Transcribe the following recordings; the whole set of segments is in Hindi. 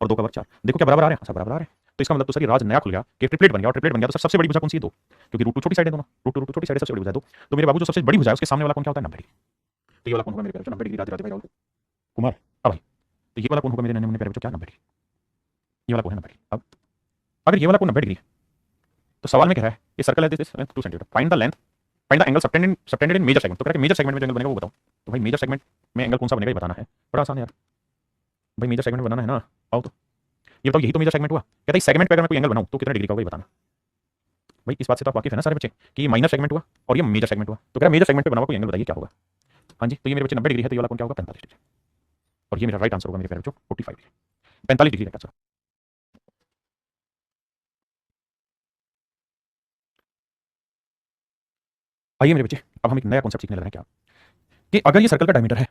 और 2 का वर्ग 4। देखो क्या बराबर आ रहे हैं, सब बराबर आ रहे हैं। तो इसका मतलब तो सर ये राज नया खुल गया कि ट्रिपलेट बन गया, और ट्रिपलेट बन गया तो सर सबसे बड़ी भुजा कौन सी है? 2, क्योंकि रूट 2 छोटी साइड है दोनों, रूट 2 छोटी साइड है, सबसे बड़ी भुजा है 2। तो मेरे बाबू जो सबसे बड़ी भुजा है उसके सामने वाला कोण क्या होता है? 90 डिग्री। तो ये वाला कोण होगा मेरे प्यारे बच्चों 90 डिग्री। राधे राधे भाई राहुल कुमार। अब भाई तो ये वाला कोण होगा मेरे नन्हे मुन्ने प्यारे बच्चों क्या? 90 डिग्री। ये वाला कोण है 90 डिग्री। अब अगर ये वाला कोण 90 डिग्री है तो सवाल में कह रहा है ये सर्कल है, this is 2 centimetre, find the length, find the angle subtended in major segment. तो कह रहा है कि मेजर सेगमेंट में जो एंगल बनेगा वो बताओ। तो भाई मेजर सेगमेंट में एंगल कौन सा बनेगा ये बताना है। बड़ा आसान है यार भाई, मेजर सेगमेंट बनाना है ना। आओ तो ये बताओ, यही तो मेजर सेगमेंट हुआ। कहता है सेगमेंट पे अगर मैं कोई एंगल बनाऊं तो कितने डिग्री का होगा ये बताना। भाई इस बात से तो आप वाकिफ है ना सारे बच्चे कि ये माइनर सेगमेंट हुआ और ये मेजर सेगमेंट हुआ। तो कह रहा है मेजर सेगमेंट पे बना हुआ कोई एंगल बताइए क्या होगा। हाँ जी, तो ये मेरे बच्चे 90 डिग्री है, तो ये वाला कोण क्या होगा? 45 डिग्री। और ये मेरा राइट आंसर होगा मेरे प्यारे बच्चों 45 डिग्री, 45 डिग्री का आंसर। आइए मेरे बच्चे, अब हम एक नया कॉन्सेप्ट सीखने लग रहे हैं क्या, कि अगर ये सर्कल का डायमीटर है,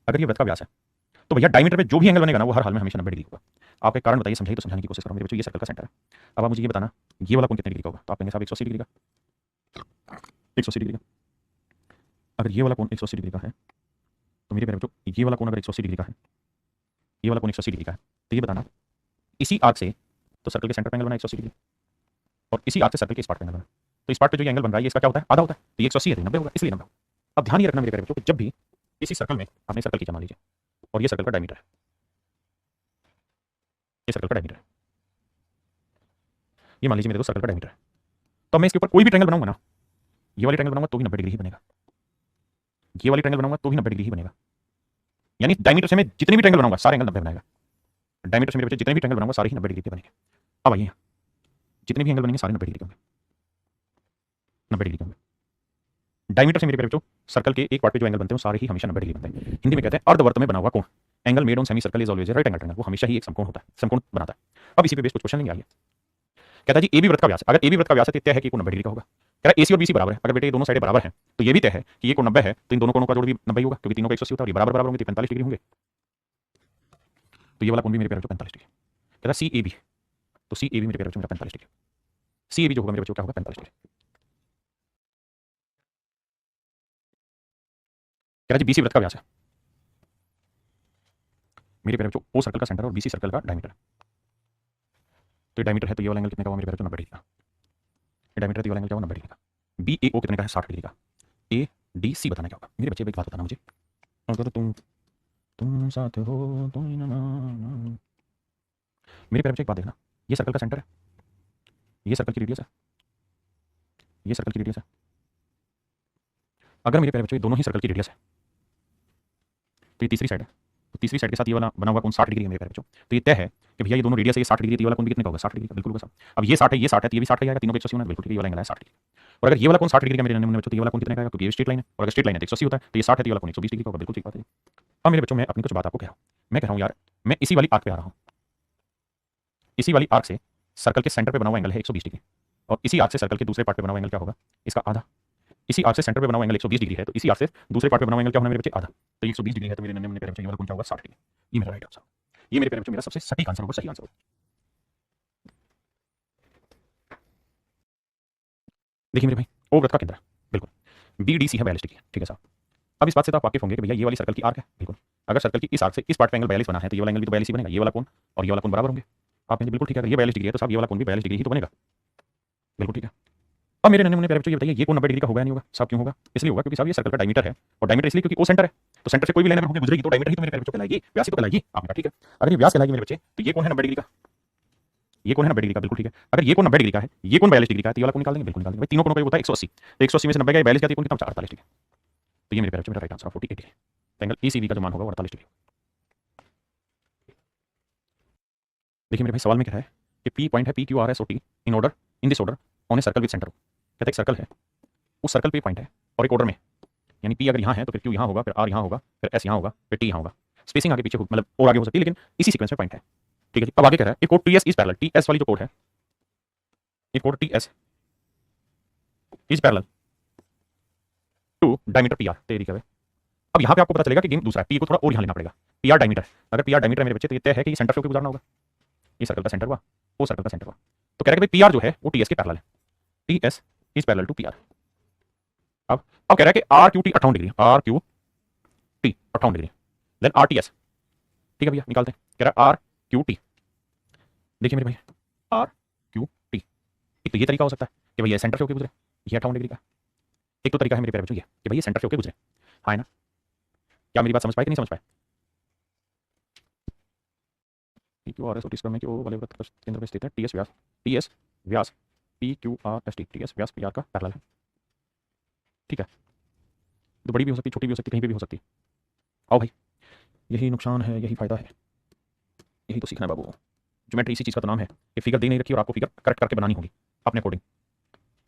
अगर ये वृत्त का व्यास है, तो भैया डायमीटर पे जो भी एंगल बनेगा ना वो हर हाल में हमेशा 90 डिग्री होगा। आप एक कारण बताइए, समझाइए, तो समझाने की कोशिश करो मेरे बच्चों। ये सर्कल का सेंटर है, अब आप मुझे ये बताना ये वाला कोण कितने डिग्री का होगा। तो आप कहेंगे साहब 180 डिग्री का, 180 डिग्री का। अगर ये वाला कोण 180 डिग्री का है तो मेरे प्यारे बच्चों ये वाला कोण अगर 180 डिग्री का है, ये वाला कोण 180 डिग्री का है, तो ये बताना इसी आर्क से तो सर्कल के सेंटर पे एंगल बना 180 डिग्री, और इसी आर्क से सर्कल के इस पार्ट पे एंगल बना। तो इस पार्ट पे जो ये एंगल बन रहा है ये इसका क्या होता है? आधा होता है। तो ये 180 है तो 90 होगा, इसलिए 90 होगा। अब ध्यान ये रखना मेरे प्यारे बच्चों कि जब भी इसी सर्कल में आपने सर्कल खींचा मान लीजिए, और ये सर्कल का डायमीटर है, ये सर्कल का डायमीटर है, ये मान लीजिए मेरे दोस्त सर्कल का डायमीटर है, तो मैं इसके ऊपर कोई भी ट्रायंगल बनाऊंगा ना, ये वाली ट्रायंगल बनाऊंगा तो भी 90 डिग्री ही बनेगा, ये वाली ट्रायंगल बनाऊंगा तो भी 90 डिग्री ही बनेगा। यानी डायमीटर से मैं जितने भी ट्रायंगल बनाऊंगा सारे एंगल 90 बनाएगा। डायमीटर से मेरे बच्चे जितने भी ट्रायंगल बनाऊंगा सारे ही 90 डिग्री के बनेंगे। अब आइए जितने भी एंगल बनेंगे सारे 90 डिग्री के होंगे, 90 डिग्री के होंगे। डायमीटर से मेरे प्यारे बच्चों सर्कल के एक पार्ट पे जो एंगल बनते हैं सारे ही हमेशा 90 डिग्री बनते हैं। हिंदी में कहते हैं अर्धवर्त में बना हुआ कोण, angle made on semi circle is always right angle triangle, वो हमेशा ही एक समकोण होता है, समकोण बनाता है। अब इसी पे बेस कुछ क्वेश्चन लेंगे। आइए कहता है जी AB वृत्त का व्यास, अगर AB वृत्त का व्यास है तो तय है कि कोण 90 डिग्री का होगा। कह रहा है AC और BC बराबर है, अगर बेटे ये दोनों साइडें बराबर हैं तो ये भी तय है कि ये कोण 90 है, तो इन दोनों कोणों का जोड़ भी 90 होगा, क्योंकि तीनों का 180 होता है और ये बराबर बराबर होंगे तो 45 डिग्री होंगे। तो ये वाला कोण भी मेरे प्यारे बच्चों 45 डिग्री। कहता है CAB, तो CAB मेरे प्यारे बच्चों मेरा 45 डिग्री, CAB जो होगा मेरे बच्चों क्या होगा? 45 डिग्री। कह रहा है जी BC वृत्त का व्यास है, मेरे प्यारे बच्चों O सर्कल का सेंटर और BC सर्कल का डायमीटर। तो ये डायमीटर है तो ये वाला एंगल कितने का होगा मेरे प्यारे बच्चों? 90 डिग्री का। ये डायमीटर तो ये वाला एंगल क्या होगा? 90 डिग्री का। BAO कितने का है? 60 डिग्री का। ADC बताना क्या होगा मेरे बच्चे? एक बात बताना मुझे, अगर तुम साथ हो तो ही ना मानो। मेरे प्यारे बच्चे एक बात देखना, ये सर्कल का सेंटर है, ये सर्कल की रेडियस है, ये सर्कल की रेडियस है। अगर मेरे प्यारे बच्चों ये दोनों ही सर्कल की रेडियस है तो ये तीसरी साइड है, तो तीसरी साइड के साथ ये वाला बना हुआ कोण 60 डिग्री है मेरे प्यारे बच्चों। तो ये तय है कि भैया ये दोनों रेडियस है, ये 60 डिग्री, तो ये वाला कोण भी कितने का होगा? 60 डिग्री का, बिल्कुल होगा साहब। अब ये 60 है, ये 60 है, तो ये भी 60 का आएगा, तीनों का 180 होना है, बिल्कुल ठीक है, ये वाला एंगल है 60 डिग्री। और अगर ये वाला कोण 60 डिग्री का मेरे नन्हे मुन्ने बच्चों, तो ये वाला कोण कितने का आएगा? क्योंकि ये स्ट्रेट लाइन है, और अगर स्ट्रेट लाइन है तो 180 होता है, तो ये 60 है, तो ये वाला कोण 120 डिग्री का होगा, बिल्कुल ठीक बात है। अब मेरे बच्चों मैं अपनी कुछ बात आपको कह रहा हूँ, मैं कह रहा हूँ यार मैं इसी वाली आर्क पे आ रहा हूँ, इसी वाली आर्क से सर्कल के सेंटर पे बना हुआ एंगल है 120 डिग्री, और इसी आर्क से सर्कल के दूसरे पार्ट पे बना हुआ एंगल क्या होगा? इसका आधा। इसी आर्क से सेंटर पे बना हुआ एंगल 120 डिग्री है, तो इसी आर्क से दूसरे पार्ट पे बना हुआ एंगल क्या होना मेरे बच्चे? आधा। तो 120 डिग्री है, तो मेरे नन्हे मुन्ने प्यारे बच्चे ये वाला कोण क्या होगा? 60 डिग्री। ये मेरा राइट आंसर, ये मेरे प्यारे बच्चों मेरा सबसे सटीक आंसर होगा, सही आंसर होगा। देखिए मेरे भाई ओ वृत्त का केंद्र है, बिल्कुल BDC है 42 डिग्री, ठीक है साहब। अब इस बात से तो आप वाकिफ होंगे कि भैया ये वाली सर्कल की आर्क है, बिल्कुल अगर सर्कल की इस आर्क से इस पार्ट पे एंगल 42 बना है तो ये वाला एंगल भी तो 42 ही बनेगा, ये वाला कोण और ये वाला कोण बराबर होंगे। आप कहेंगे बिल्कुल ठीक है, अगर ये 42 डिग्री है तो साहब ये वाला कोण भी 42 डिग्री ही तो बनेगा, बिल्कुल ठीक है। अब मेरे नन्हे मुन्ने प्यारे बच्चों ये बताइए ये कोण 90 डिग्री का होगा या नहीं होगा? साहब क्यों होगा? इसलिए होगा क्योंकि साहब ये सर्कल का डायमीटर है, और डायमीटर इसलिए क्योंकि ओ सेंटर है, तो सेंटर से कोई भी लाइन अगर होकर गुजरेगी तो डायमीटर ही तो मेरे प्यारे बच्चों कहलाएगी, व्यास ही तो कहलाएगी। आपने कहा ठीक है, अगर ये व्यास कहलाएगी मेरे बच्चे तो ये कोण है 90 डिग्री का, ये कोण है 90 डिग्री का, बिल्कुल ठीक है। अगर ये कोण 90 डिग्री का है, ये कोण 42 डिग्री का है, तो ये वाला कोण निकाल देंगे, बिल्कुल निकाल देंगे भाई। तीनों कोणों का योग होता है 180, तो 180 में से 90 गया 42 का, कोण कितना? 48 डिग्री। तो ये मेरे प्यारे बच्चों मेरा right answer 48 degree. Angle ECB का जो मान होगा 48 डिग्री। देखिए मेरे भाई सवाल में क्या है कि P पॉइंट है PQRSOT in order in this order on A circle with centre. कहता है एक सर्कल है, उस सर्कल पे पॉइंट है और एक ऑर्डर में, यानी P अगर यहाँ है तो फिर Q यहाँ होगा, फिर R यहाँ होगा, फिर S यहाँ होगा, फिर T यहाँ होगा। स्पेसिंग आगे पीछे मतलब और आगे हो सकती है, लेकिन इसी सीक्वेंस में पॉइंट है, ठीक है। अब आगे कह रहा है एक कोड TS इज पैरेलल, TS वाली जो कोड है, ये कोड TS is parallel to diameter PR। तेरी क्या है। अब यहाँ पे आपको पता चलेगा कि गेम दूसरा है, P को थोड़ा और यहाँ लेना पड़ेगा। PR डायमीटर, अगर PR डायमीटर है मेरे बच्चे तो ये तय है कि सेंटर से होकर गुजरना होगा, ये सर्कल का सेंटर हुआ, वो सर्कल का सेंटर हुआ, तो कह रहा है कि PR जो है वो TS के पैरेलल है, TS is parallel to PR। अब कह रहा है कि RQT 58 degree, RQT 58 degree, then RTS, ठीक है भैया निकालते हैं। कह रहा है क्यू टी। देखिए मेरे भाई आर क्यू टी। एक तो ये तरीका हो सकता है कि भाई ये सेंटर से होकर गुजरे, ये 58 डिग्री का। एक तो तरीका है मेरे प्यारे बच्चों ये कि भाई ये सेंटर से होकर गुजरे। हाँ है ना? क्या मेरी बात समझ पाए कि नहीं समझ पाए? क्यू आर एस और टी स्क्वायर में क्यू वाले वृत्त का केंद्र में स्थित है। टी एस व्यास P Q R S T S व्यास पी आर का पैरेलल है। ठीक है, तो बड़ी भी हो सकती, छोटी भी हो सकती, कहीं पे भी हो सकती। आओ भाई, यही नुकसान है, यही फायदा है, यही तो सीखना है बाबू। ज्योमेट्री इसी चीज़ का तो नाम है कि फिगर दे नहीं रखी और आपको फिगर करेक्ट करके बनानी होगी अपने अकॉर्डिंग।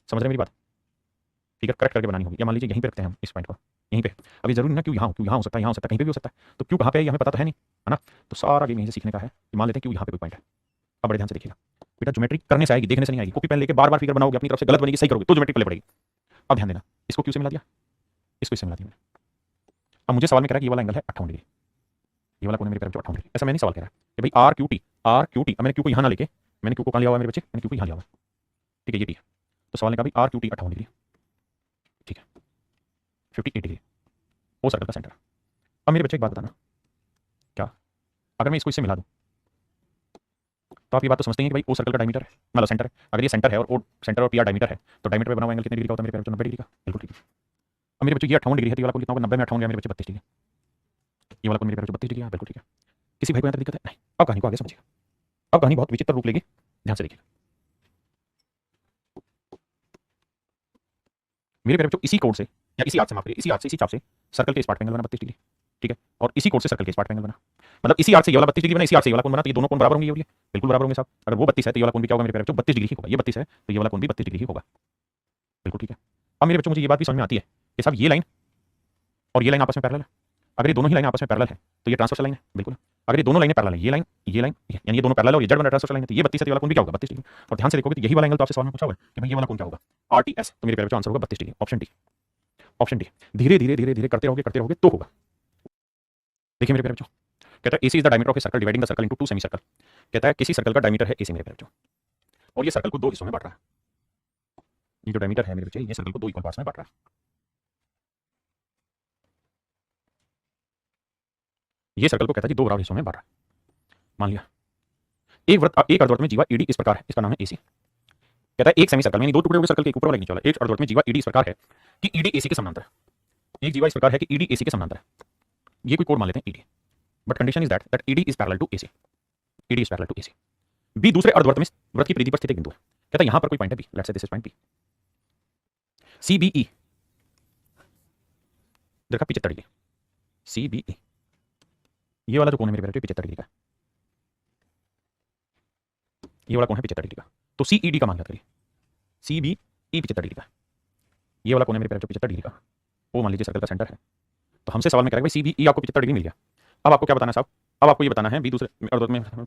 समझ रहे मेरी बात? फिगर करेक्ट करके बनानी होगी। या मान लीजिए यहीं पे रखते हैं हम इस पॉइंट को, यहीं पे। अभी जरूरी ना क्यों यहाँ हो सकता है, यहाँ हो सकता है, कहीं पे भी हो सकता है। तो क्यों कहाँ पे है ये हमें पता तो है नहीं, है ना? तो सारा गेम यहीं से सीखने का है कि मान लेते हैं क्यों यहाँ पे कोई पॉइंट है। अब बड़े ध्यान से देखिएगा बेटा, ज्योमेट्री करने से आएगी, देखने से नहीं आएगी। कॉपी पेन लेके बार बार फिगर बनाओगे, अपनी तरफ से गलत बनेगी, सही करोगे तो ज्योमेट्री पल्ले पड़ेगी। अब ध्यान देना, इसको क्यों से मिला दिया, इसको इससे मिला दिया मैंने। अब मुझे सवाल में कह रहा है कि ये वाला एंगल है 58 डिग्री, ये वाला कोण है मेरे पैर 58 डिग्री। ऐसा मैंने सवाल कह रहा है कि भाई आर क्यू टी। अब मैंने क्यू को यहाँ ना लेके, मैंने क्यू को कहाँ लिया हुआ है मेरे बच्चे, मैंने क्यू को यहाँ लिया हुआ है। ठीक है, ये टी है। तो सवाल ने कहा भाई आर क्यू टी 58 डिग्री, ठीक है, 58 डिग्री, ओ सर्कल का सेंटर। अब मेरे बच्चे एक बात बताना, क्या अगर मैं इसको इससे मिला दूं तो आप ये बात तो समझते हैं कि भाई ओ सर्कल का डायमीटर है, मतलब सेंटर है। अगर ये सेंटर है और ओ सेंटर और पी आर डायमीटर है, तो डायमीटर पे बना हुआ एंगल कितने डिग्री का होता है मेरे पैर 90 डिग्री का। बिल्कुल ठीक है। अब मेरे बच्चों ये 58 डिग्री है, तो ये वाला कोण कितना होगा, 90 में 58 गया मेरे बच्चे 32 डिग्री। ये वाला कोण मेरे पैर 32 डिग्री है, बिल्कुल ठीक है। किसी भाई को यहाँ तक दिक्कत है नहीं? अब कहानी को आगे समझिएगा, अब कहानी बहुत विचित्र रूप लेगी, ध्यान से देखिएगा मेरे प्यारे बच्चों। इसी कोण से या इसी आर्क से माफ करिए, इसी आर्क से, इसी चाप से सर्कल के इस पार्ट का एंगल बना 32 डिग्री, ठीक है। और इसी कोण से सर्कल के इस पार्ट का एंगल बना, मतलब इसी आर्क से ये वाला 32 डिग्री बना, इसी आर्क से ये वाला कोण बना, तो ये दोनों कोण बराबर होंगे, ये वाले बिल्कुल बराबर होंगे साहब। अगर वो 32 है तो ये वाला कोण भी क्या होगा मेरे प्यारे बच्चों, 32 डिग्री ही होगा। ये 32 है तो ये वाला कोण भी 32 डिग्री ही होगा, बिल्कुल ठीक है। अब मेरे बच्चों मुझे ये बात भी समझ में आती है कि साहब ये लाइन और ये लाइन आपस में पैरेलल है। अगर ये दोनों ही लाइन आपस में पैरेलल है तो ये ट्रांसवर्सल लाइन है, बिल्कुल। अगर ये दोनों लाइनें पैरेलल है, ये लाइन यानी ये दोनों पैरेलल और ये जेड बना ट्रांसवर्सल लाइन है, तो ये 32 है, ये वाला कोण भी क्या होगा, 32 डिग्री। और ध्यान से देखोगे तो यही वाला एंगल तो आपसे सवाल में पूछा हुआ है कि भाई ये वाला कोण क्या होगा, आरटीएस। तो मेरे प्यारे बच्चों आंसर होगा 32 degree, option D, option D. धीरे धीरे धीरे धीरे करते रहोगे तो होगा। देखिए मेरे प्यारे बच्चों, कहता है AC is the diameter of a circle dividing the circle into two semi circle. कहता है किसी सर्कल का डायमीटर है एसी मेरे प्यारे बच्चों, और ये सर्कल को दो हिस्सों में बांट रहा है। ये जो डायमीटर है मेरे बच्चे, ये सर्कल को दो इक्वल पार्ट्स में बांट रहा है। ये सर्कल को कहता है कि दो बराबर हिस्सों में बांट रहा है। मान लिया एक अर्धवृत्त में जीवा ईडी इस प्रकार है, इसका नाम है एसी। कहता है एक सेमी सर्कल में, दो टुकड़े हो गए सर्कल के, ऊपर वाला नीचे वाला। एक अर्धवृत्त में जीवा ईडी इस प्रकार है कि ईडी एसी के समानांतर है। एक जीवा इस प्रकार है कि ईडी एसी के समानांतर है। ये कोई कोण मान लेते हैं ED, but condition is that ED is parallel to AC, ED is parallel to AC. B दूसरे अर्धवृत्त में वृत्त की परिधि पर स्थित एक बिंदु है। कहता है यहां पर कोई पॉइंट है B, let's say this is point B. C B E देखा 75 डिग्री, सी बी ई, ये वाला जो कोण है मेरे प्यारे 75 डिग्री का, ये वाला कोण है 75 डिग्री का। तो सी ई डी का मान याद करिए, सी बी ई 75 डिग्री का, ये वाला कोण है मेरे प्यारे 75 डिग्री का। वो मान लीजिए सर्कल का सेंटर है। तो हमसे सवाल में कह रहा है भाई सी बी ई आपको 75 डिग्री मिल गया। अब आपको क्या बताना है साहब, अब आपको ये बताना है बी दूसरे अर्धवृत्त में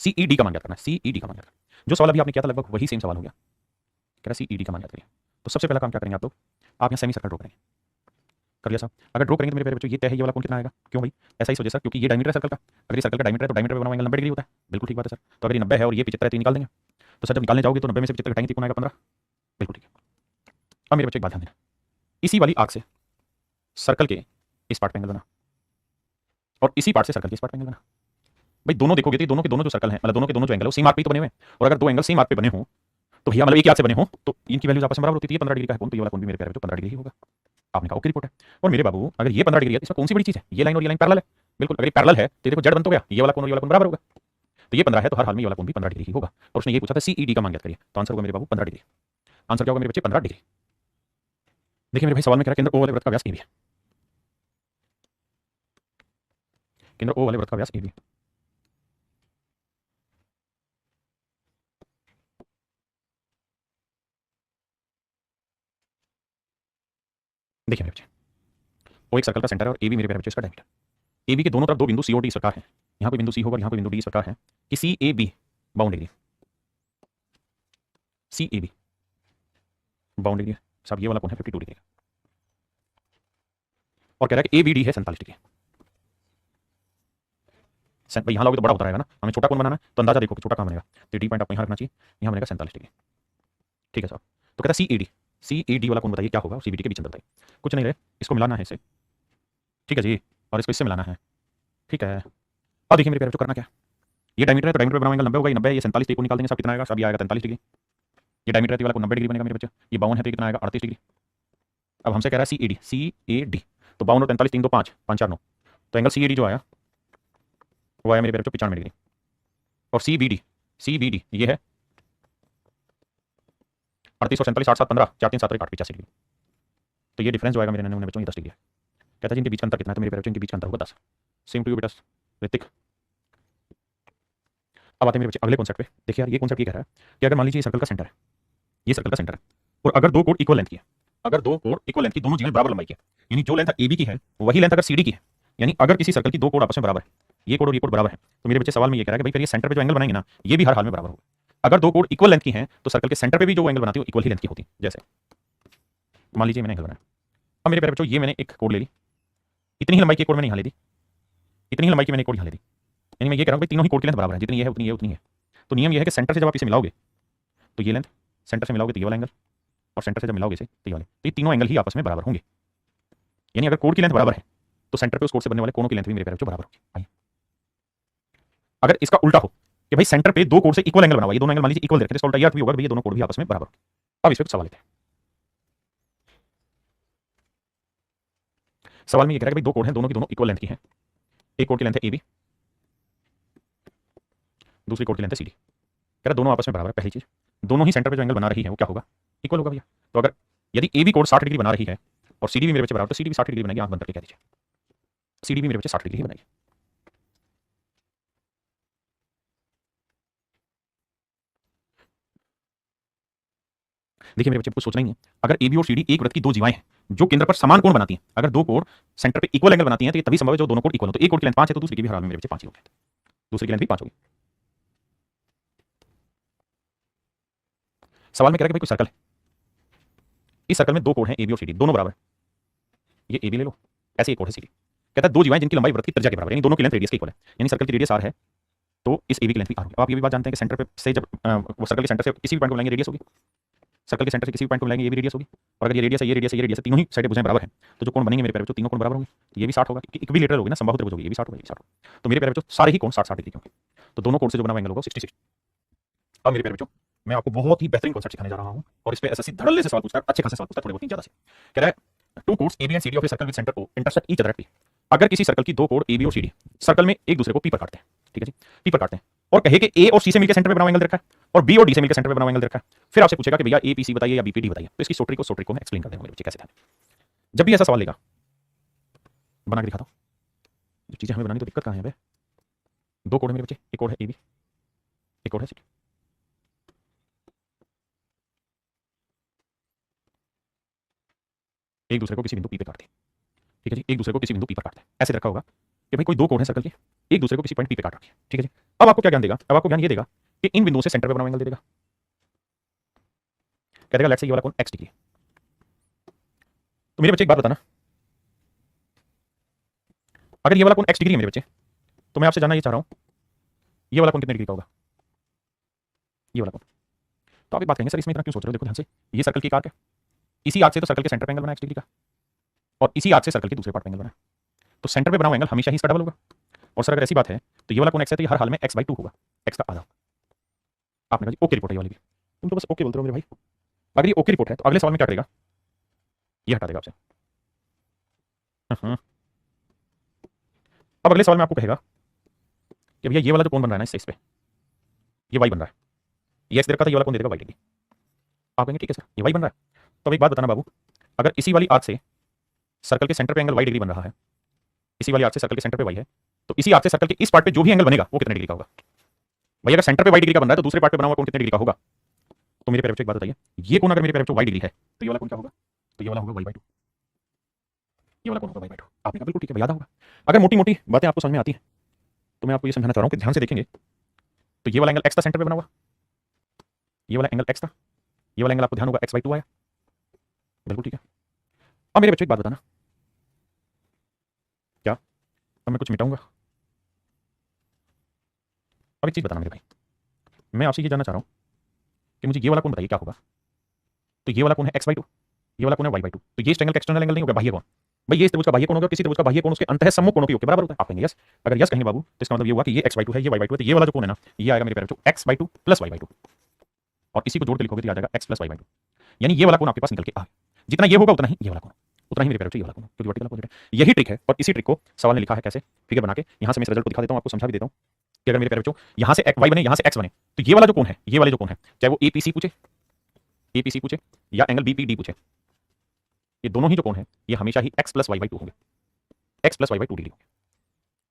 सी ई डी का मान याद करना है, सी ई डी का मान याद करना। जो सवाल अभी आपने किया था लगभग वही सेम सवाल हो गया, कह रहा सी ई डी का मान याद करिए। तो सबसे पहला काम क्या करेंगे आप लोग, आप यहाँ सेमी सर्कल ड्रॉ करेंगे। कर लिया साहब। अगर ड्रॉ करेंगे तो मेरे प्यारे बच्चों ये तय है ये वाला कोण कितना आएगा, क्यों भाई ऐसा इस वजह से क्योंकि ये डायमीटर है सर्कल का। अगर ये सर्कल का डायमीटर है तो डायमीटर पे बना हुआ एंगल 90 डिग्री होता है, बिल्कुल ठीक बात है सर। तो अगर ये 90 है और ये 75 है तो निकाल देंगे। तो सर जब निकालने जाओगे तो 90 में से 75 घटाएंगे तो कौन आएगा 15, बिल्कुल ठीक है। अब मेरे बच्चे एक बात ध्यान देना, इसी वाली आर्क से सर्कल के इस पार्ट पे एंगल बना और इसी पार्ट से सर्कल के इस पार्ट पे एंगल बना। भाई दोनों देखोगे तो दोनों के दोनों जो सर्कल हैं, मतलब दोनों के दोनों जो एंगल है सेम आर्क पे तो बने हुए हैं। और अगर दो एंगल सेम आर्क पे बने हो तो भैया मतलब एक आर्क से बने हो तो इनकी वैल्यूज आपस में बराबर होती है। 15 डिग्री का है कोण, तो ये वाला कोण भी मेरे प्यारे बच्चों 15 डिग्री ही होगा। आपने कहा ओके रिपोर्ट है। और मेरे बाबू अगर ये 15 डिग्री है तो इसमें कौन सी बड़ी चीज है, ये लाइन और ये लाइन पैरेलल है, बिल्कुल। अगर ये पैरेलल है तो देखो जेड बन तो गया, ये वाला कोण और ये वाला कोण बराबर होगा। तो ये 15 है तो हर हाल में ये वाला कोण भी 15 डिग्री ही होगा। और उसने ये पूछा था सी ई डी का मान याद करिए, तो आंसर होगा मेरे बाबू 15 डिग्री। आंसर क्या होगा मेरे बच्चे 15 डिग्री। देखिए मेरे भाई सवाल में कह रहा है केंद्र ओ वाले वृत्त का व्यास ए बी है, केंद्र ओ वाले वृत्त का व्यास ए बी। देखिए मेरे बच्चे, ओ एक सर्कल का सेंटर है और ए बी मेरे प्यारे बच्चे इसका डायमीटर। ए बी के दोनों तरफ दो बिंदु सी और डी इस प्रकार है, यहाँ कोई बिंदु सी होगा और यहाँ कोई बिंदु डी इस प्रकार है कि C A B bound degree, C A B bound degree साहब। ये वाला कोण है 52 डिग्री का। और कह रहा है कि ए बी डी है 47 डिग्री। भाई यहाँ लोगे तो बड़ा होता रहेगा ना, हमें छोटा कोण बनाना है तो अंदाजा देखो कि छोटा कहाँ बनेगा। तो डी पॉइंट आपको यहाँ रखना चाहिए, यहाँ बनेगा 47 डिग्री, ठीक है साहब। तो कहता है सी ए डी वाला कोण बताइए क्या होगा, सी बी डी के बीच अंतर बताइए। कुछ नहीं रहे, इसको मिलाना है इससे, ठीक है जी, और इसको इससे मिलाना है, ठीक है। अब देखिए मेरे प्यारे बच्चों करना क्या, ये डायमीटर है तो डायमीटर पे बना हुआ एंगल 90 होगा, ये 90 है, ये 47 डिग्री को निकाल देंगे, सब कितना आएगा, सब ये आएगा 43 डिग्री। ये डायमीटर है तो ये वाला को 90 डिग्री बनेगा मेरे बच्चे, ये 52 है तो कितना आएगा 38 डिग्री। अब हमसे कह रहा है सी ए डी, तो 52 और 43 3 2 5 5 4 9, तो एंगल सी ए डी जो आया वो आया मेरे बच्चों 95 डिग्री। और सी बी डी ये है 38 और 47 8 7 15 4 3 7 8 85 डिग्री। तो ये डिफरेंस जो आएगा मेरे नन्हे बच्चों ये 10 डिग्री है। कहता है जिनके बीच का अंतर कितना है, तो मेरे बच्चों इनके बीच का अंतर होगा 10। सेम टू यू बेटा ऋतिक। अब आते हैं मेरे बच्चे अगले कॉन्सेप्ट पे। देखिए यार ये कॉन्सेप्ट ये कह रहा है कि अगर मान लीजिए सर्कल का सेंटर है, ये सर्कल का सेंटर है, और अगर दो कोण इक्वल लेंथ की है, अगर दो कोण इक्वल लेंथ की, दोनों जगह बराबर लंबाई की है, यानी जो लेंथ AB की है वही लेंथ अगर CD की है, यानी अगर किसी सर्कल की दो कोण आपस में बराबर है, ये कोण और ये कोण बराबर है, तो मेरे बच्चे सवाल में ये कह रहा है कि भाई फिर ये सेंटर पे जो एंगल बनाएंगे ना ये भी हर हाल में बराबर होगा। अगर दो कोण इक्वल लेंथ की है तो सर्कल के सेंटर पे भी जो एंगल बनाती है इक्वल ही लेंथ की होती है। जैसे मान लीजिए मैंने एंगल बनाया, अब मेरे प्यारे बच्चों ये मैंने एक कोण ले ली, इतनी ही लंबाई की कोण मैंने यहाँ ले दी, इतनी ही लंबाई की मैंने कोण यहाँ ले दी, यानी मैं ये कह रहा हूँ भाई तीनों ही कोण की लेंथ बराबर है, जितनी ये है उतनी ये उतनी है। तो नियम ये है कि सेंटर से जब आप इसे मिलाओगे तो ये लेंथ, सेंटर से मिलाओगे तो ये वाला एंगल, और सेंटर से जब मिलाओगे इसे तो ये वाले, तो ये तीनों एंगल ही आपस में बराबर होंगे। यानी अगर कोण की लेंथ बराबर है तो सेंटर पे उस कोण से बनने वाले कोणों की लेंथ भी मेरे प्यारे बच्चों बराबर होगी। आइए अगर इसका उल्टा हो कि भाई सेंटर पे दो कोण से इक्वल एंगल बना हुआ, ये दोनों एंगल मान लीजिए इक्वल देखें, इसका उल्टा ये अर्थ भी होगा भाई ये दोनों कोण भी आपस में बराबर। अब इस पे कुछ सवाल लेते हैं। सवाल में ये कह रहा है कि भाई दो कोण हैं, दोनों की दोनों इक्वल लेंथ की हैं, एक कोण की लेंथ है AB, दूसरी कोण की लेंथ है CD। कह रहा दोनों आपस में बराबर है। पहली चीज, दोनों ही सेंटर पे जो एंगल बना रही है वो क्या होगा, इक्वल होगा भैया। तो अगर यदि AB कोण 60 डिग्री बना रही है और CD भी मेरे बच्चे बराबर, तो CD भी 60 डिग्री बनेगी, आंख बंद करके कह दीजिए CD भी मेरे बच्चे 60 डिग्री ही बनाएगी। देखिए मेरे बच्चे कुछ सोचना ही है, अगर AB और CD एक वृत्त की दो जीवाएं हैं जो केंद्र पर समान कोण बनाती हैं, अगर दो कोण सेंटर पे इक्वल एंगल बनाती हैं तो ये तभी संभव है जो दोनों कोण इक्वल हो। तो एक कोण की लेंथ 5 है तो दूसरी की भी हर हाल में मेरे बच्चे 5 ही होगी, दूसरी की लेंथ भी 5 होगी। सवाल में कह रहा है कि भाई कोई सर्कल है, इस सर्कल में दो कोण हैं AB और CD दोनों बराबर, ये AB ले लो, ऐसे एक कोण है CD। कहता है दो जीवाएं जिनकी लंबाई वृत्त की त्रिज्या के बराबर, यानी दोनों की लेंथ रेडियस के इक्वल है, यानी सर्कल की रेडियस r है तो इस AB की लेंथ भी r होगी। अब आप ये भी बात जानते हैं कि सेंटर पे से जब वो सर्कल के सेंटर से किसी भी पॉइंट को मिलाएंगे रेडियस होगी, सर्कल के सेंटर से किसी भी पॉइंट को मिलाएंगे ये भी रेडियस होगी, और अगर ये रेडियस है ये रेडियस है ये रेडियस है, तीनों ही साइडें भुजाएं बराबर हैं, तो जो कोण बनेंगे मेरे प्यारे बच्चों तीनों कोण बराबर होंगे, तो ये भी 60 होगा क्योंकि इक्विलेटरल होगी ना, समबाहु त्रिभुज होगी, ये भी 60 होगा ये भी 60 होगा। तो मेरे प्यारे बच्चों सारे ही कोण 60 60 डिग्री के होंगे, तो दोनों कोण से जो बना हुआ एंगल होगा 66। अब मेरे प्यारे बच्चों मैं आपको बहुत ही बेहतरीन कॉन्सेप्ट सिखाने जा रहा हूं, और इस पे एसएससी धड़ल्ले से सवाल पूछता है, अच्छे खासे सवाल पूछता है, थोड़े बहुत नहीं ज्यादा से। कह रहा है two chords AB and CD of a circle with centre O intersect each other at P। अगर किसी सर्कल की दो कोण AB और CD सर्कल में एक दूसरे को P पर काटते हैं, ठीक है जी, P पर काटते हैं, और कहे कि A और C से मिलकर सेंटर पे बना हुआ एंगल रखा है और B और D से मिलकर सेंटर पे बना हुआ एंगल रखा है, फिर आपसे पूछेगा कि भैया APC बताइए या BPD बताइए, तो इसकी सोट्री को मैं एक्सप्लेन कर दूंगा मेरे बच्चे कैसे था। जब भी ऐसा सवाल लेगा बना के दिखाता हूं, जो चीजें हमें बनानी तो दिक्कत कहां है बे। दो कोण है मेरे बच्चे, एक कोण है AB, एक कोण है CD। एक दूसरे को किसी बिंदु P पे काटते हैं, ठीक है जी, एक दूसरे को किसी बिंदु P पर काटते हैं। ऐसे रखा होगा कि भाई कोई दो कोण है सर्कल के, एक दूसरे को किसी पॉइंट P पे काट रखे हैं, ठीक है जी। अब आपको क्या ज्ञान देगा, अब आपको ज्ञान ये देगा कि इन बिंदुओं से सेंटर पे बना हुआ एंगल दे देगा, कह देगा लेट्स से ये वाला कोण x डिग्री है। तो मेरे बच्चे एक बात बताना, अगर ये वाला कोण x डिग्री है मेरे बच्चे, तो मैं आपसे जानना ये चाह रहा हूं ये वाला कोण कितने डिग्री का होगा, ये वाला कोण। तो आप एक बात कहेंगे सर इसमें इतना क्यों सोच रहे हो, देखो ध्यान से, ये सर्कल की एक आर्क है, इसी आर्क से तो सर्कल के सेंटर पे एंगल बना x डिग्री का, और इसी आर्क से सर्कल के दूसरे पार्ट पे एंगल बना, तो सेंटर पे बना हुआ एंगल हमेशा ही इसका डबल होगा। और सर अगर ऐसी बात है तो ये वाला कोण x है तो ये हर हाल में x/2 होगा, x का आधा। आपने कहा जी ओके रिपोर्ट है ये वाली भी, तुम तो बस ओके बोलते रहो मेरे भाई। अगर ये ओके रिपोर्ट है तो अगले सवाल में क्या करेगा, ये हटा देगा आपसे। अब अगले सवाल में आपको कहेगा कि भैया ये वाला जो कोण बन रहा है ना इस पे ये y बन रहा है, ये x दे रखा था, ये वाला कोण दे देगा y डिग्री। आप कहेंगे ठीक है सर ये y बन रहा है, तो अब एक बात बताना बाबू, अगर इसी वाली आर्क से सर्कल के सेंटर पे एंगल y डिग्री बन रहा है, इसी वाली आर्क से सर्कल के सेंटर पे y है, तो इसी आर्क से सर्कल के इस पार्ट पे जो भी एंगल बनेगा वो कितने डिग्री का होगा। भाई अगर सेंटर पे y डिग्री का बन रहा है तो दूसरे पार्ट पे बना हुआ कोण कितने डिग्री का होगा। तो मेरे प्यारे बच्चों एक बात बताइए, ये कोण अगर मेरे प्यारे बच्चों y डिग्री है तो ये वाला कोण क्या होगा, तो ये वाला होगा y/2, ये वाला कोण होगा y/2। आपने कहा बिल्कुल ठीक है याद होगा। अगर मोटी मोटी बातें आपको समझ में आती हैं तो मैं आपको ये समझाना चाह रहा हूं कि ध्यान से देखेंगे तो ये वाला एंगल x था सेंटर पे बना हुआ, ये वाला एंगल x था, ये वाला एंगल आपको ध्यान होगा x/2 आया, बिल्कुल ठीक है। अब मेरे बच्चों एक बात बताना, क्या अब मैं कुछ मिटाऊंगा, अब एक चीज बताना मेरे भाई, मैं आपसे ये जानना चाह रहा हूं कि मुझे ये वाला कोण बताइए क्या होगा। तो ये वाला कोण है x/2, ये वाला कोण है y/2, तो ये इस एंगल का एक्सटर्नल एंगल नहीं होगा, बाह्य कोण, भाई ये इस त्रिभुज का बाह्य कोण होगा, किसी त्रिभुज का बाह्य कोण उसके अंतः सम्मुख कोणों के योग के बराबर होता है। आप कहेंगे यस, अगर यस कहेंगे बाबू तो इसका मतलब ये हुआ कि ये x/2 है, ये y/2 है, तो ये वाला जो कोण है ना, ये आएगा मेरे प्यारे बच्चों x/2 + y/2, और इसी को जोड़ के लिखोगे तो ये आ जाएगा x + y/2, यानी ये वाला कोण आपके पास निकल के आ गया। जितना ये होगा उतना ही ये वाला कोण, उतना ही मेरे प्यारे बच्चों ये वाला कोण, क्योंकि वर्टिकल अपोजिट है। यही ट्रिक है, और इसी ट्रिक को सवाल ने लिखा है कैसे, फिगर बना के। यहां से मैं इस रिजल्ट को दिखा देता हूं, आपको समझा भी देता हूं कि अगर मेरे प्यारे बच्चों यहां से y बने, यहां से x बने, तो ये वाला जो कोण है, ये वाले जो कोण है, चाहे वो APC पूछे या एंगल BPD पूछे, ये दोनों ही जो कोण है ये हमेशा ही x + y/2 होंगे, x + y/2 डिग्री होंगे।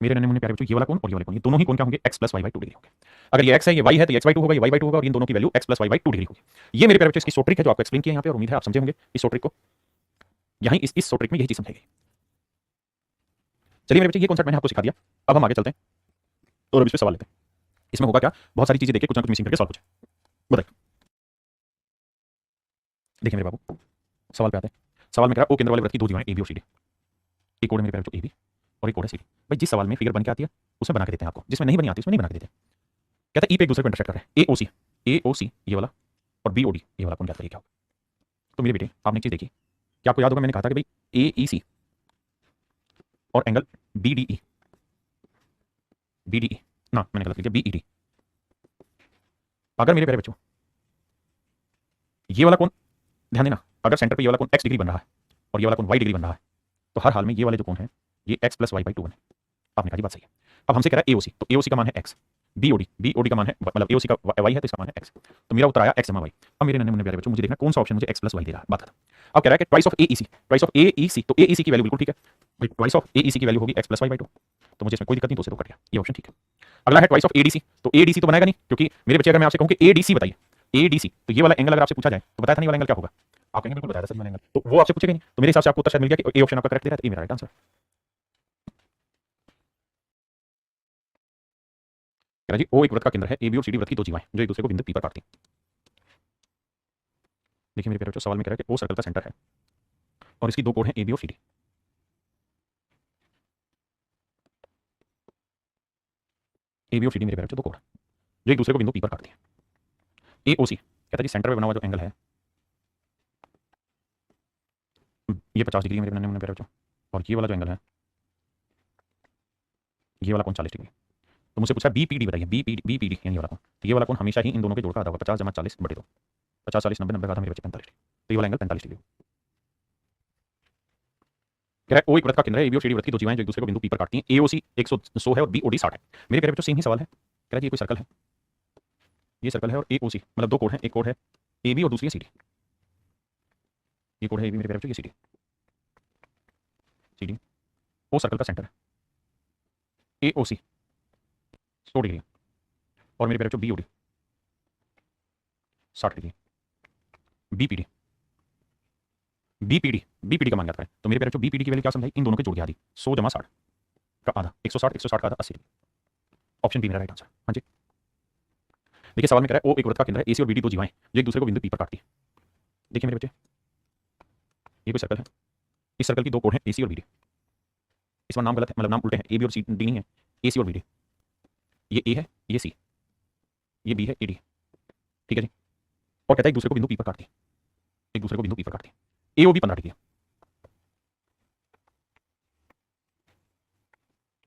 मेरे नन्हे मुन्ने प्यारे बच्चों, ये वाला कोण और ये वाला कोण, ये दोनों ही कोण क्या होंगे, x + y/2 डिग्री होंगे। अगर ये x है, ये y है, तो ये x/2 होगा, ये y/2 होगा, और इन दोनों की वैल्यू x + y/2 डिग्री होगी। ये मेरे प्यारे बच्चों इसकी शॉर्ट ट्रिक है जो आपको एक्सप्लेन किया यहाँ पे, और उम्मीद है आप समझे होंगे इस शॉर्ट ट्रिक को। यहीं इस शॉर्ट ट्रिक में यही चीज समझाई गई। चलिए मेरे बच्चे, ये कॉन्सेप्ट मैंने आपको सिखा दिया, अब हम आगे चलते हैं और अब इस पे सवाल लेते हैं। इसमें होगा क्या, बहुत सारी चीजें देके कुछ ना कुछ मिसिंग करके सॉल्व हो जाए। बताइए, देखिए मेरे बाबू, सवाल पे आते हैं। सवाल में कह रहा है ओ केंद्र वाले वृत्त की दो दीवारें AB और CD, एक कोण है मेरे प्यारे बच्चों AB और एक कोण है CD। भाई जिस सवाल में फिगर बन के आती है उसमें बना के देते हैं आपको, जिसमें नहीं बनी आती उसमें नहीं बना के देते। कहता है E पे एक दूसरे को इंटरसेक्ट कर रहे हैं, AOC ये वाला और BOD ये वाला कोण ज्ञात करिए क्या होगा। तो मेरे बेटे आपने एक चीज देखी, क्या आपको याद होगा मैंने कहा था कि भाई AEC और एंगल BDE ना मैंने गलत लिख दिया, BED। अगर मेरे प्यारे बच्चों ये वाला कोण, ध्यान देना, अगर सेंटर पे ये वाला कोण x डिग्री बन रहा है और ये वाला कोण y डिग्री बन रहा है, तो हर हाल में ये वाले जो कोण है ये x + y/2 बने। आपने कहा जी बात सही है। अब हमसे कह रहा है AOC, तो AOC का मान है x, BOD का मान है, मतलब AOC का y है तो इसका मान है x, तो मेरा उत्तर आया x = y। अब मेरे नन्हे मुन्ने प्यारे बच्चों मुझे देखना कौन सा ऑप्शन मुझे x + y दे रहा है, बात खत्म। अब कह रहा है कि ट्वाइस ऑफ AEC, तो AEC की वैल्यू बिल्कुल ठीक है भाई, ट्वाइस ऑफ AEC की वैल्यू होगी x + y/2, तो मुझे इसमें कोई दिक्कत नहीं, तो उसे तो कट गया, ये ऑप्शन ठीक है। अगला है ट्वाइस ऑफ ADC, तो ADC तो बनाएगा नहीं, क्योंकि मेरे बच्चे अगर मैं आपसे कहूं कि ADC बताइए, ADC तो ये वाला एंगल अगर आपसे पूछा जाए तो बताया था नहीं वाला एंगल क्या होगा, आप कहेंगे बिल्कुल बताया था सर वाला एंगल, तो वो आपसे पूछेगा नहीं, तो मेरे हिसाब से आपको उत्तर शायद मिल गया कि ए ऑप्शन आपका करेक्ट दे रहा है, तो ये मेरा राइट आंसर। कह रहा जी ओ एक वृत्त का केंद्र है, AB और CD वृत्त की दो जीवाएं जो एक दूसरे को बिंदु P पर काटती हैं। देखिए मेरे प्यारे बच्चों, सवाल में कह रहा है कि ओ सर्कल का सेंटर है और इसकी दो कोण हैं AB और CD। AB और CD मेरे प्यारे बच्चों दो कोण जो एक दूसरे को बिंदु P पर काटती हैं। AOC कहता है जी सेंटर में बना हुआ जो एंगल है ये 50 डिग्री है मेरे नन्हे प्यारे बच्चों, और ये वाला जो एंगल है ये वाला कोण 40 डिग्री। तो मुझसे पूछा BPD बताइए, BPD यानी ये वाला कोण, तो ये वाला कोण हमेशा ही इन दोनों के जोड़ का आधा होगा, 50 + 40 / 2, 50 40 90 90 का आधा मेरे बच्चे 45 डिग्री, तो ये वाला एंगल 45 डिग्री। कह रहा है ओ एक वृत्त का केंद्र है, AB और CD वृत्त की दो जीवाएं जो एक दूसरे को बिंदु P पर काटती हैं। AOC 100 है और BOD 60 है। मेरे प्यारे बच्चों सेम ही सवाल है, कह रहा है ये कोई सर्कल है, ये सर्कल है और AOC मतलब दो कोण है, एक कोण है AB और दूसरी है CD। ये कोण है AB मेरे प्यारे बच्चों, ये CD ओ सर्कल का सेंटर है, AOC 100 डिग्री और मेरे प्यारे बच्चों BOD 60 डिग्री। BPD का मान ज्ञात करें, तो मेरे प्यारे बच्चों BPD की वैल्यू क्या समझाई, इन दोनों के जोड़ की आधी, 100 + 60 का आधा, 160 का आधा 80 डिग्री। ऑप्शन बी मेरा राइट आंसर। हाँ जी, देखिए सवाल में कह रहा है ओ एक वृत्त का केंद्र है, AC और BD दो जीवाएं जो एक दूसरे को बिंदु P पर काटती है। देखिए मेरे बच्चे ये कोई सर्कल है, इस सर्कल की दो कोण हैं AC और BD, इसका नाम गलत है, मतलब नाम उल्टे हैं, AB और CD नहीं है, AC और BD, ये A है ये C, ये B है AD, ठीक है जी। और कहता है एक दूसरे को बिंदु P पर काटती है, एक दूसरे को बिंदु P पर काटती है। AOB 15 डिग्री है,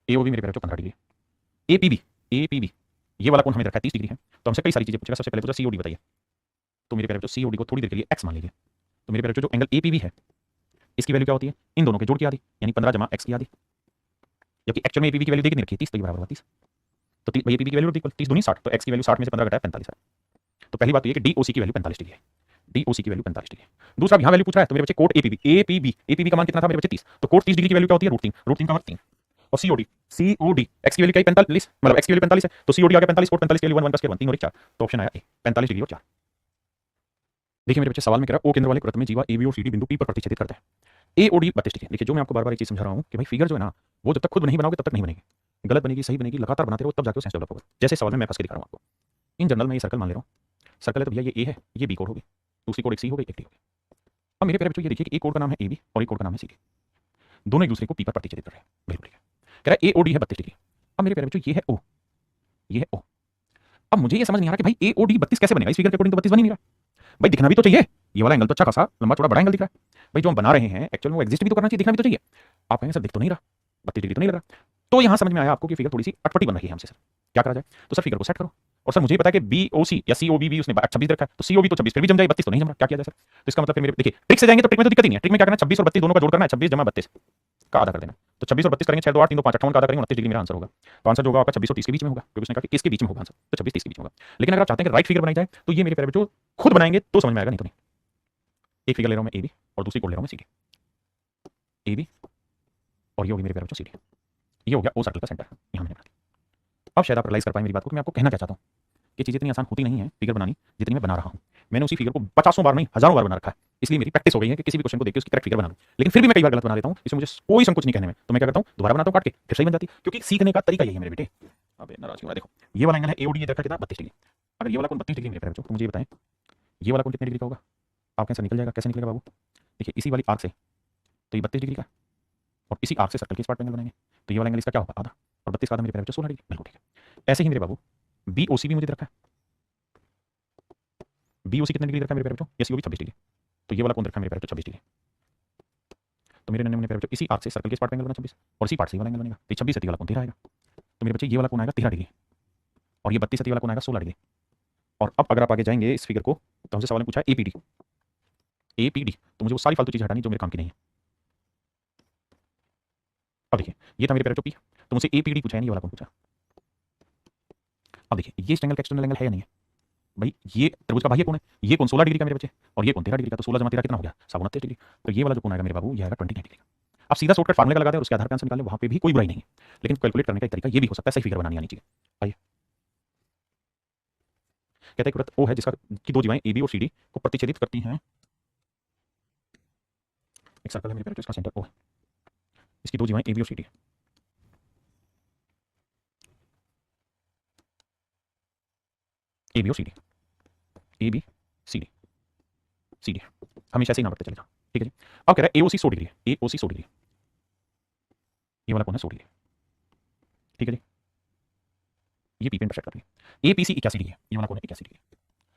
AOB मेरे प्यारे बच्चों 15 डिग्री। APB ये वाला कोण हमें रखा है 30 डिग्री है, तो हमसे कई सारी चीजें पूछेगा। सबसे पहले पूछा COD बताइए, तो मेरे प्यारे बच्चों COD को थोड़ी देर के लिए x मान लीजिए, तो मेरे प्यारे बच्चों जो एंगल APB है इसकी वैल्यू क्या होती है, इन दोनों के जोड़ की आधी, यानी 15 + x की आधी, जबकि एक्चुअल में APB की वैल्यू देखी नहीं रखी है 30, तो ये बराबर होगा 30, तो भाई APB की वैल्यू 30 दूनी 60, तो x की वैल्यू 60 में से 15 घटाया 45 है। तो पहली बात तो ये कि DOC की वैल्यू 45 डिग्री है, DOC की वैल्यू 45 डिग्री है। दूसरा यहाँ वैल्यू पूछ रहा है, तो मेरे बच्चे कोट APB का मान कितना था मेरे बच्चे 30, तो कोट 30 डिग्री की वैल्यू क्या होती है, √3 का वर्ग 3, और COD x की वैल्यू क्या है 45, मतलब x की वैल्यू 45 है, तो COD आ गया 45, कोट 45 की वैल्यू 1 1 का 1 3 और 4, तो ऑप्शन आया ए 45 डिग्री और 4। देखिए मेरे बच्चे सवाल में कह रहा है ओ केंद्र वाले वृत्त में जीवा AB और CD बिंदु P पर प्रतिच्छेदित करते हैं। AOD 32 degree. देखिए जो मैं आपको बार बार एक चीज समझा रहा हूँ कि भाई फिगर जो है ना वो जब तक खुद नहीं बनाओगे तब तक नहीं बनेगी, गलत बनेगी सही बनेगी, लगातार बनाते रहो तब जाके सेंस डेवलप होगा। जैसे सवाल में मैं फंस के दिखा रहा हूँ आपको, इन जनरल में ये सर्कल मान ले रहा हूँ, सर्कल है तो भैया ये A है, ये B कोड होगी, दूसरी कोड एक C हो गई, एक D हो गई। अब मेरे प्यारे बच्चों ये देखिए कि एक कोड का नाम है AB और एक कोड का नाम है CD, दोनों एक दूसरे को P पर प्रतिच्छेदित कर रहे हैं, बिल्कुल ठीक है। कह रहा है AOD है 32 डिग्री। अब मेरे प्यारे बच्चों ये है O, ये है O। अब मुझे ये समझ नहीं आ रहा कि भाई AOD 32 कैसे बनेगा, इस फिगर के अकॉर्डिंग तो 32 बन ही नहीं रहा, भाई दिखना भी तो चाहिए, ये वाला एंगल तो अच्छा खासा लंबा चौड़ा बड़ा एंगल दिख रहा है भाई, जो हम बना रहे हैं एक्चुअल में वो एग्जिस्ट भी तो करना चाहिए, दिखना भी तो चाहिए। आप कहेंगे सर दिख तो नहीं रहा, 32 डिग्री तो नहीं लग रहा। तो यहां समझ में आया आपको कि फिगर थोड़ी सी अटपटी बन रही है हमसे, सर क्या करा जाए? तो सर फिगर को सेट करो। और सर मुझे पता है कि बीओसी या सीओबी भी उसने 26 रखा है, तो सीओबी तो 26 फिर भी जम जाए, 32 तो नहीं जम रहा, क्या किया जाए सर? तो इसका मतलब फिर मेरे देखिए ट्रिक से जाएंगे तो ट्रिक में तो दिक्कत ही नहीं है, ट्रिक में क्या करना है 26 और 32 दोनों का जोड़ करना है, 26 जमा 32 का आधा कर देना। तो 26 और 32 करेंगे 6 2 8 3 2 5 58 का आधा करेंगे 29 डिग्री मेरा आंसर होगा। तो आंसर जो होगा आपका 26 और 30 के बीच में होगा, क्योंकि उसने कहा कि इसके बीच में होगा आंसर, तो 26 30 के बीच में होगा। लेकिन अगर आप चाहते हैं कि राइट फिगर बनाई जाए तो ये मेरे प्यारे बच्चों खुद बनाएंगे तो समझ में आएगा, नहीं तो नहीं। एक फिगर ले रहा हूं मैं ए बी और दूसरी कोड ले रहा हूं मैं सी डी, ए बी और ये होगी मेरे प्यारे बच्चों सी डी। ये हो गया ओ सर्कल का सेंटर, यहां मैंने बना दिया। अब शायद आप रियलाइज कर पाए मेरी बात को कि मैं आपको कहना क्या चाहता हूं कि चीज़ें इतनी आसान होती नहीं है फिगर बनानी जितनी मैं बना रहा हूं। मैंने उसी फिगर को 50 बार नहीं हज़ारों बार बना रखा है, इसलिए मेरी प्रैक्टिस हो गई है कि किसी भी क्वेश्चन को देख के उसकी करेक्ट फिगर बना लूं। लेकिन फिर भी मैं कई बार गलत बना लेता हूं, इसमें मुझे कोई संकोच नहीं कहने में, तो मैं क्या करता हूं दोबारा बनाता हूं काट के, फिर सही बन जाती है, क्योंकि सीखने का तरीका यही है मेरे बेटे। अबे नाराज क्यों हो रहा है? देखो ये वाला एंगल है एओडी, ये देखा कितना 32 डिग्री। अगर ये वाला कोण 32 डिग्री मेरे प्यारे बच्चों, तो मुझे ये बताएं ये वाला कोण कितने डिग्री का होगा? आप कैसे निकल जाएगा, कैसे निकलेगा बाबू? देखिए इसी वाली आर्क से तो ये 32 डिग्री का, और इसी आर्क से सर्कल के इस पार्ट पे एंगल बनाएंगे तो ये वाला एंगल इसका क्या होगा? आधा, और 32 का आधा मेरे प्यारे बच्चों 16 डिग्री। बिल्कुल ठीक है। ऐसे ही मेरे बाबू बीओसी भी मुझे दे रखा है, बीओसी कितने डिग्री दे रखा है मेरे प्यारे बच्चों? ये सीओबी 26 डिग्री। तो ये वाला कोण दे रखा है मेरे प्यारे बच्चों 26 डिग्री। तो मेरे नन्हे मुन्ने प्यारे बच्चों इसी आर्क से सर्कल के इस पार्ट पे एंगल बना 26, और इसी पार्ट से ये वाला एंगल बनेगा, तो 26 वाला कोण 13 आएगा। तो मेरे बच्चे ये वाला कोण आएगा 13 डिग्री, और ये 32 वाला कोण आएगा 16 डिग्री। और अब अगर आप आगे जाएंगे इस फिगर को तो हमसे सवाल में पूछा है एपीडी, एपीडी तो मुझे वो सारी फालतू चीजें हटानी जो मेरे काम की नहीं है। अब देखिए ये था मेरे प्यारे बच्चों पी, तो मुझसे एपीडी पूछा है, नहीं ये वाला कोण पूछा। अब देखिए ये इस एंगल का एक्सटर्नल एंगल है या नहीं है भाई? ये त्रिभुज का बाह्य कोण है, ये कोण 16 डिग्री का मेरे बच्चे, और ये कोण 13 डिग्री का, तो 16 जमा 13 कितना हो गया? 29 डिग्री। तो ये वाला जो कोण आएगा मेरे बाबू ये आएगा 29 डिग्री का। अब सीधा शॉर्टकट फार्मूला लगा दें और उसके आधार पर आंसर निकालें, वहां पे भी कोई बुराई नहीं है, लेकिन कैलकुलेट करने का एक तरीका ये भी हो सकता है, सही फिगर बनानी आनी चाहिए। आइए कहते हैं वृत्त ओ है जिसका की दो जीवाएं ए बी और सी डी को प्रतिच्छेदित करती हैं। एक सर्कल है मेरे प्यारे, इसका सेंटर ओ है, इसकी दो जीवाएं ए बी और सी डी, ए बी और C D, A B C D, C D, हमेशा ऐसे ही नाम रखते चले जाओ, ठीक है जी। अब कह रहा है एओसी 100 डिग्री है, एओसी 100 डिग्री, ये वाला कौन है 100 डिग्री, ठीक है जी। ये पी पे इंटरसेक्ट कर रही है, एपीसी 81 डिग्री है, ये वाला कौन है 81 डिग्री।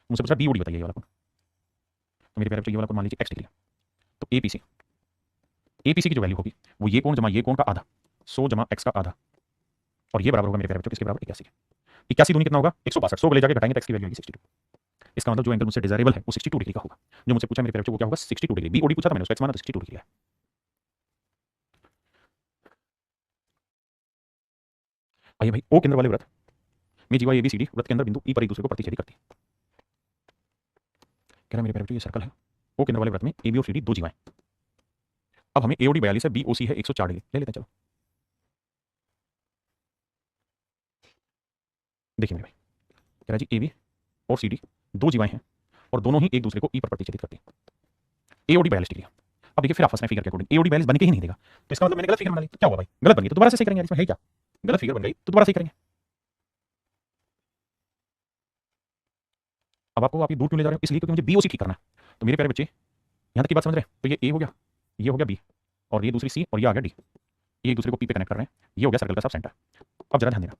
मुझसे पूछा बीओडी बताइए ये वाला कौन, तो मेरे प्यारे बच्चों ये वाला कौन मान लीजिए x डिग्री है। तो एपीसी, एपीसी की जो वैल्यू होगी वो ये कोण जमा ये कोण का आधा, 100 जमा x का आधा, और ये बराबर होगा मेरे प्यारे बच्चों किसके बराबर? 81 के। 81 दूनी कितना होगा? 162, 100 को ले जाके घटाएंगे तो x की वैल्यू होगी 62। इसका मतलब जो एंगल मुझसे डिजायरेबल है वो 62 डिग्री का होगा। जो मुझसे पूछा मेरे प्यारे बच्चों वो क्या होगा? 62 डिग्री। बीओडी पूछा था मैंने, उसका x माना तो 62 डिग्री है। आइए भाई ओ केंद्र वाले वृत्त में जीवा एबीसीडी वृत्त के अंदर बिंदु ई पर एक दूसरे को प्रतिच्छेदित करती है। कह रहा है मेरे प्यारे बच्चों ये सर्कल है, ओ केंद्र वाले वृत्त में ए बी और सी डी दो जीवाएं। अब हमें एओडी 42 है, बीओसी है 104 डिग्री, ले लेते हैं चलो। देखिए मेरे भाई कह रहा है जी ए बी और सी डी दो जीवाएं हैं और दोनों ही एक दूसरे को ई पर प्रतिच्छेदित करती हैं। AOD 42 degree. अब देखिए फिर आपस में फिगर के अकॉर्डिंग एओडी 42 बन के ही नहीं देगा, तो इसका मतलब मैंने गलत फिगर बना ली, तो क्या हुआ भाई? गलत बन गई तो दोबारा से सही करेंगे, इसमें है क्या? गलत फिगर बन गई तो दोबारा सही करेंगे। अब आपको आप ये दूर क्यों ले जा रहे हो? इसलिए क्योंकि मुझे बीओसी ठीक करना है। तो मेरे प्यारे बच्चे यहाँ तक की बात समझ रहे हैं? तो ये ए हो गया, ये हो गया बी, और ये दूसरी सी, और ये आ गया डी, ये एक दूसरे को पी पे कनेक्ट कर रहे हैं। ये हो गया सर्कल का सब सेंटर। अब जरा ध्यान देना,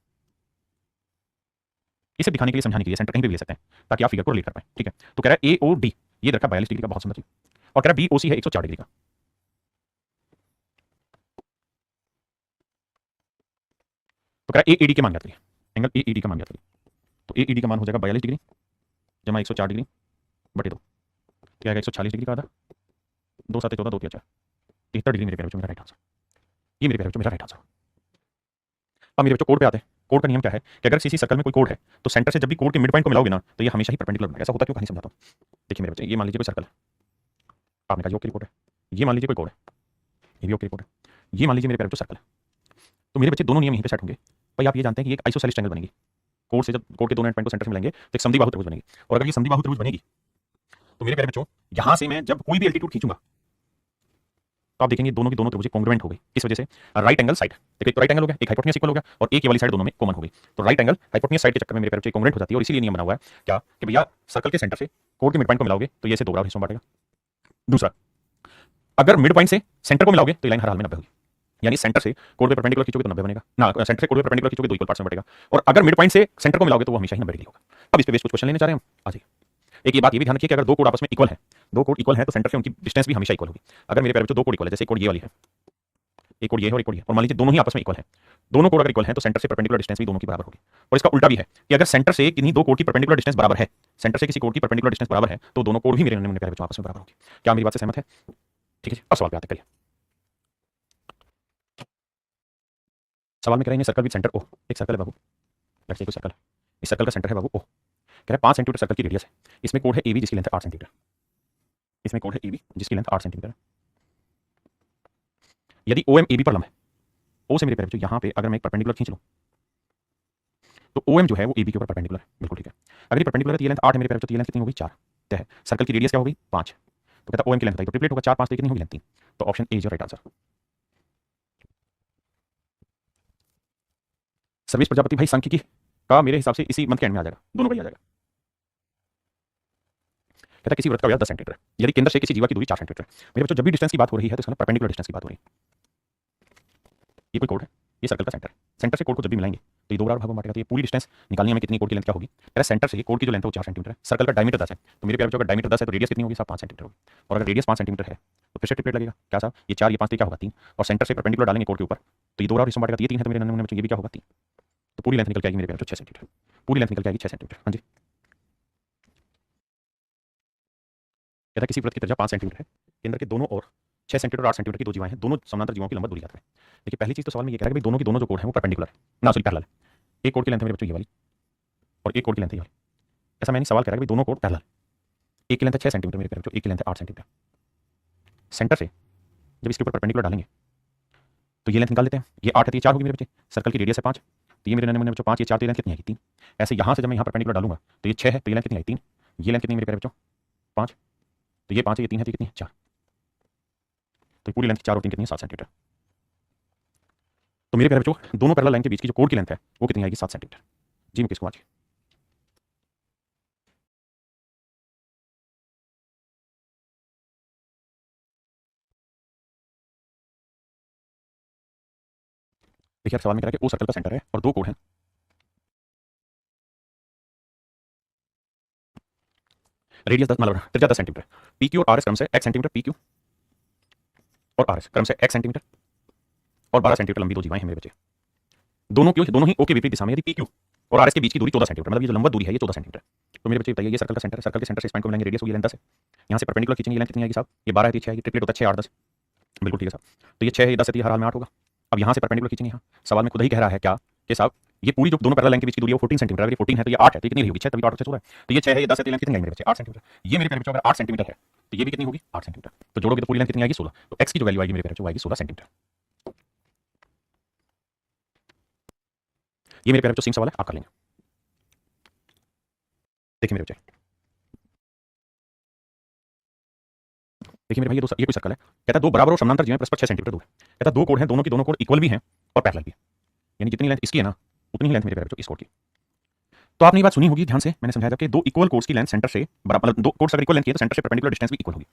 इसे दिखाने के लिए समझाने के लिए सेंटर कहीं पे भी ले सकते हैं ताकि आप फिगर को रिलेट कर पाए, ठीक है। तो कह रहा है ए ओ डी ये रखा 42 डिग्री का, बहुत सुंदर चीज, और कह रहा है बी ओ सी है 104 डिग्री का। तो कह रहा है ए डी के मान ज्ञात करिए, एंगल ए डी का मान ज्ञात करिए। तो ए डी का मान हो जाएगा 42 डिग्री जमा 104 डिग्री बटे 2, क्या आएगा 140 डिग्री का आधा, 2 7 14 2 3 4 73 डिग्री मेरे प्यारे बच्चों मेरा राइट आंसर। ये मेरे प्यारे बच्चों मेरा राइट आंसर। अब मेरे बच्चों कोड पे आते हैं। कोड का नियम क्या है कि अगर किसी सर्कल में कोई कोड है तो सेंटर से जब भी कोड के मिड पॉइंट को मिलाओगे ना तो ये हमेशा ही परपेंडिकुलर बनेगा। ऐसा होता क्यों, कहानी समझाता हूँ। देखिए मेरे बच्चे ये मान लीजिए कोई सर्कल है, आपने कहा ये कोड है, ये मान लीजिए कोई कोड है, ये भी ओके कोड है, ये मान लीजिए मेरे प्यारे बच्चों सर्कल है। तो मेरे बच्चे दोनों नियम यहीं पे सेट होंगे। भाई आप ये जानते हैं कि एक आइसोसेलेस ट्रायंगल बनेगी, कोड से जब कोड के दोनों एंड पॉइंट को सेंटर से मिलाएंगे तो एक समद्विबाहु त्रिभुज बनेगी। और अगर ये समद्विबाहु त्रिभुज बनेगी तो मेरे प्यारे बच्चों यहां से मैं जब कोई भी एल्टीट्यूड खींचूंगा तो आप देखेंगे दोनों की दोनों त्रिभुज कॉन्ग्रुएंट हो गई। किस वजह से? राइट एंगल साइड, देखिए एक राइट एंगल हो गया, एक हाइपोटेन्यूज इक्वल हो गया, और एक ये वाली साइड दोनों में कॉमन हो गई। तो राइट एंगल हाइपोटेन्यूज साइड के चक्कर में मेरे प्यारे बच्चों कॉन्ग्रुएंट हो जाती है, और इसीलिए नियम बना हुआ है क्या कि भैया सर्कल के सेंटर से कोड के मिड पॉइंट को मिलाओगे तो ये ऐसे दो बराबर हिस्सों में बांटेगा। दूसरा, अगर मिड पॉइंट से सेंटर को मिलाओगे तो लाइन हर हाल में 90 होगी, यानी सेंटर से कोड पे परपेंडिकुलर खींचोगे तो 90 बनेगा ना, सेंटर से कोड पे परपेंडिकुलर खींचोगे तो इक्वल पार्ट्स में बटेगा। और अगर मिड पॉइंट से सेंटर को मिलाओगे तो वो हमेशा ही 90 डिग्री होगा। अब इस पे बेस कुछ क्वेश्चन लेने जा रहे हैं हम, आ जाइए। एक ये बात ये भी ध्यान रखिए कि अगर दो कोड आपस में इक्वल है, दो कोड इक्वल है तो सेंटर से उनकी डिस्टेंस भी हमेशा इक्वल होगी। अगर मेरे प्यारे बच्चों दो कोड इक्वल है, जैसे कोड ये वाली है, एक कोड ये है और एक कोड ये, और मान लीजिए दोनों ही आपस में इक्वल है, दोनों कोड अगर इक्वल है तो सेंटर से परपेंडिकुलर डिस्टेंस भी दोनों की बराबर होगी। और इसका उल्टा भी है कि अगर सेंटर से किन्हीं दो कोड की परपेंडिकुलर डिस्टेंस बराबर है, सेंटर से किसी कोड की परपेंडिकुलर डिस्टेंस बराबर है, तो दोनों कोड भी मेरे प्यारे बच्चों आपस में बराबर होगी। क्या मेरी बात से सहमत है? ठीक है, अब सवाल पे आते करिए। सवाल में कह रहे हैं सर्कल विद सेंटर ओ, एक सर्कल है बाबू, लेट्स से कोई सर्कल है, इस सर्कल का सेंटर है बाबू ओ, कह रहे हैं 5 सेंटीमीटर सर्कल की रेडियस है, इसमें कोड है एबी जिसकी लेंथ है 8 सेंटीमीटर, इसमें कोड है एबी जिसकी लेंथ 8 सेंटीमीटर है। यदि ओएम एबी पर लंब है, ओ से मेरे प्यारे बच्चों यहाँ पे अगर मैं एक परपेंडिकुलर खींच लूं तो ओएम जो है वो एबी के ऊपर परपेंडिकुलर है, बिल्कुल ठीक है। अगर ये परपेंडिकुलर है तो ये लेंथ 8 है मेरे प्यारे बच्चों, तो ये लेंथ कितनी होगी 4 तय है। सर्कल की रेडियस क्या होगी 5, तो कहता ओएम की लेंथ बताइए, तो ट्रिपलेट होगा 4 5, तो कितनी होगी लेंथ 3, तो option A is your right answer. Service Prajapati भाई सांख्यिकी का मेरे हिसाब से इसी मंथ के एंड में आ जाएगा, दोनों का ही आ जाएगा। कहता किसी वृत्त का व्यास 10 सेंटीमीटर है, यदि केंद्र से किसी जीवा की दूरी 4 सेंटीमीटर है। मेरे बच्चों जब भी डिस्टेंस की बात हो रही है तो इसका मतलब परपेंडिकुलर डिस्टेंस की बात हो रही है। ये कोई कोड है, ये सर्कल का सेंटर है, सेंटर से कोड को जब भी मिलाएंगे तो ये दो बराबर भागों में बांटेगा, तो ये पूरी डिस्टेंस निकालनी हमें कितनी कोड की लेंथ क्या होगी। पहले सेंटर से कोड की जो लेंथ है वो 4 सेंटीमीटर है, सर्कल का डायमीटर 10 है, तो मेरे प्यारे बच्चों अगर डायमीटर 10 है तो रेडियस कितनी होगी साहब 5 सेंटीमीटर होगी। और अगर रेडियस 5 सेंटीमीटर है तो फिर से ट्रिपलेट लगेगा, क्या साहब ये 4 ये 5 क्या होगा 3, और सेंटर से परपेंडिकुलर डालेंगे कोड के ऊपर तो ये दो बराबर हिस्सों में बांटेगा, तो ये 3 है, तो मेरे नन्हे बच्चों ये भी क्या होगा 3, तो पूरी लेंथ निकल के आएगी मेरे प्यारे बच्चों 6 सेंटीमीटर, पूरी लेंथ निकल के आएगी 6 सेंटीमीटर। हाँ जी, कहता किसी वृत्त की त्रिज्या 5 सेंटीमीटर है, केंद्र के दोनों ओर 6 सेंटीमीटर और 8 सेंटीमीटर की दो जीवाएं हैं, दोनों समानांतर जीवों की लंबाई दूरी ज्ञात है। देखिए पहली चीज तो सवाल में ये कह रहा है कि दोनों की दोनों जो कोड है वो परपेंडिकुलर है ना, सॉरी पैरेलल है। एक कोड की लेंथ है मेरे बच्चों ये वाली और एक कोड की लेंथ है ये वाली, ऐसा मैंने सवाल कह रहा है कि दोनों कोड पैरेलल, एक की लेंथ है 6 सेंटीमीटर मेरे बच्चों, एक की लेंथ है 8 सेंटीमीटर। सेंटर से जब इसके ऊपर परपेंडिकुलर डालेंगे तो ये लेंथ निकाल लेते हैं, ये 8 है तो ये 4 होगी मेरे बच्चे, सर्कल की रेडियस है 5, तो ये मेरे नन्हे बच्चों 5 ये 4, तो ये लेंथ कितनी आएगी 3। ऐसे यहाँ से जब मैं यहाँ परपेंडिकुलर डालूंगा तो ये 6 है तो ये लेंथ कितनी आई 3, ये लेंथ कितनी मेरे प्यारे बच्चों 5, तो ये 5 है ये 3 है तो ये कितनी है 4, तो पूरी लेंथ 4 और 3 कितनी है 7 सेंटीमीटर। तो मेरे प्यारे बच्चों दोनों पैरेलल लाइन के बीच की जो कोड की लेंथ है वो कितनी आएगी 7 सेंटीमीटर। जी मुकेश कुमार जी। देखिए सवाल में कह रहा है कि ओ सर्कल का सेंटर है और दो कोड हैं, रेडियस 10 मतलब त्रिज्या 10 सेंटीमीटर, पी क्यू और आर एस क्रम से x सेंटीमीटर, पी क्यू और आर एस क्रम से x सेंटीमीटर और 12 सेंटीमीटर लंबी दो जीवाएं हैं मेरे बच्चे, दोनों क्यों दोनों ही ओ के विपरीत दिशा में, यदि पी क्यू और आर एस के बीच की दूरी 14 सेंटीमीटर, मतलब ये जो लंबा दूरी है ये 14 सेंटीमीटर। तो मेरे बच्चे बताइए ये सर्कल का सेंटर है, सर्कल के सेंटर से इस पॉइंट को मिलाएंगे, रेडियस होगी लेंथ 10 है, यहाँ से परपेंडिकुलर खींचेंगे लेंथ कितनी आएगी साहब, ये 12 है, 6 आएगी, ट्रिपलेट होता है 6 8 10, बिल्कुल ठीक है साहब। तो ये 6 है ये 10 है तो ये हर हाल में 8 होगा। अब यहाँ से परपेंडिकुलर खींचेंगे, यहाँ सवाल में खुद ही कह रहा है क्या कि साहब ये पूरी जो दोनों पैरेलल लाइन के बीच की दूरी है वो 14 सेंटीमीटर, अगर ये 14 है तो ये 8 है तो ये कितनी होगी 6, तभी 8 और 6 16 है, तो ये 6 है ये 10 है तो ये लेंथ कितनी आएगी मेरे बच्चे 8 सेंटीमीटर। ये मेरे प्यारे बच्चों अगर 8 सेंटीमीटर है तो ये भी कितनी होगी 8 सेंटीमीटर, तो जोड़ोगे तो पूरी लेंथ कितनी आएगी 16, तो x की जो वैल्यू आएगी मेरे प्यारे बच्चों आएगी 16 सेंटीमीटर। ये मेरे प्यारे बच्चों सेम सवाल है, आप कर लेंगे। देखिए मेरे बच्चे, देखिए मेरे भाई ये कोई सर्कल है, कहता है दो बराबर और समानांतर जीवें परस्पर 6 सेंटीमीटर दूर है, कहता है दो कोड हैं, दोनों की दोनों कोड इक्वल भी हैं और पैरेलल भी है, यानी जितनी लेंथ इसकी है ना उतनी ही लेंथ मेरे प्यारे बच्चों इस कोड की। तो आपने ये बात सुनी होगी ध्यान से, मैंने समझाया था कि दो इक्वल कोड्स की लेंथ सेंटर से बराबर, मतलब दो कोड्स अगर इक्वल लेंथ की है तो सेंटर से परपेंडिकुलर डिस्टेंस भी इक्वल होगी,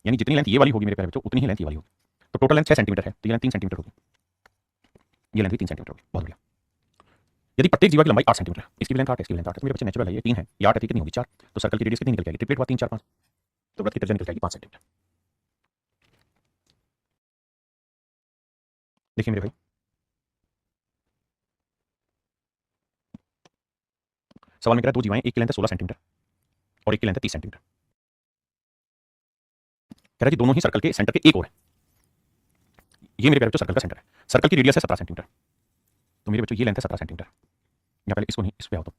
यानी जितनी लेंथ ये वाली होगी मेरे प्यारे बच्चों उतनी ही लेंथ ये वाली होगी। तो टोटल लेंथ 6 सेंटीमीटर है तो ये लेंथ 3 सेंटीमीटर होगी, ये लेंथ भी 3 सेंटीमीटर होगी, बहुत बढ़िया। यदि प्रत्येक जीवा की लंबाई 8 सेंटीमीटर है, इसकी भी लेंथ 8 है इसकी भी लेंथ 8 है, तो मेरे बच्चे नेचुरल है, ये 3 है ये 8 है, कितनी होगी 4, तो सर्कल की रेडियस कितनी निकल जाएगी, ट्रिपलेट हुआ 3 4 5, तो वृत्त की त्रिज्या निकल जाएगी 5 सेंटीमीटर। देखिए मेरे भाई सवाल में कह रहा है दो जीवाएं, एक की लेंथ है 16 सेंटीमीटर और एक की लेंथ है 30 सेंटीमीटर, कह रहा है कि दोनों ही सर्कल के सेंटर के एक और है, ये मेरे प्यारे बच्चों सर्कल का सेंटर है, सर्कल की रेडियस है 17 सेंटीमीटर, तो मेरे बच्चों ये लेंथ है 17 सेंटीमीटर, या पहले इसको नहीं इस पे आओ, तो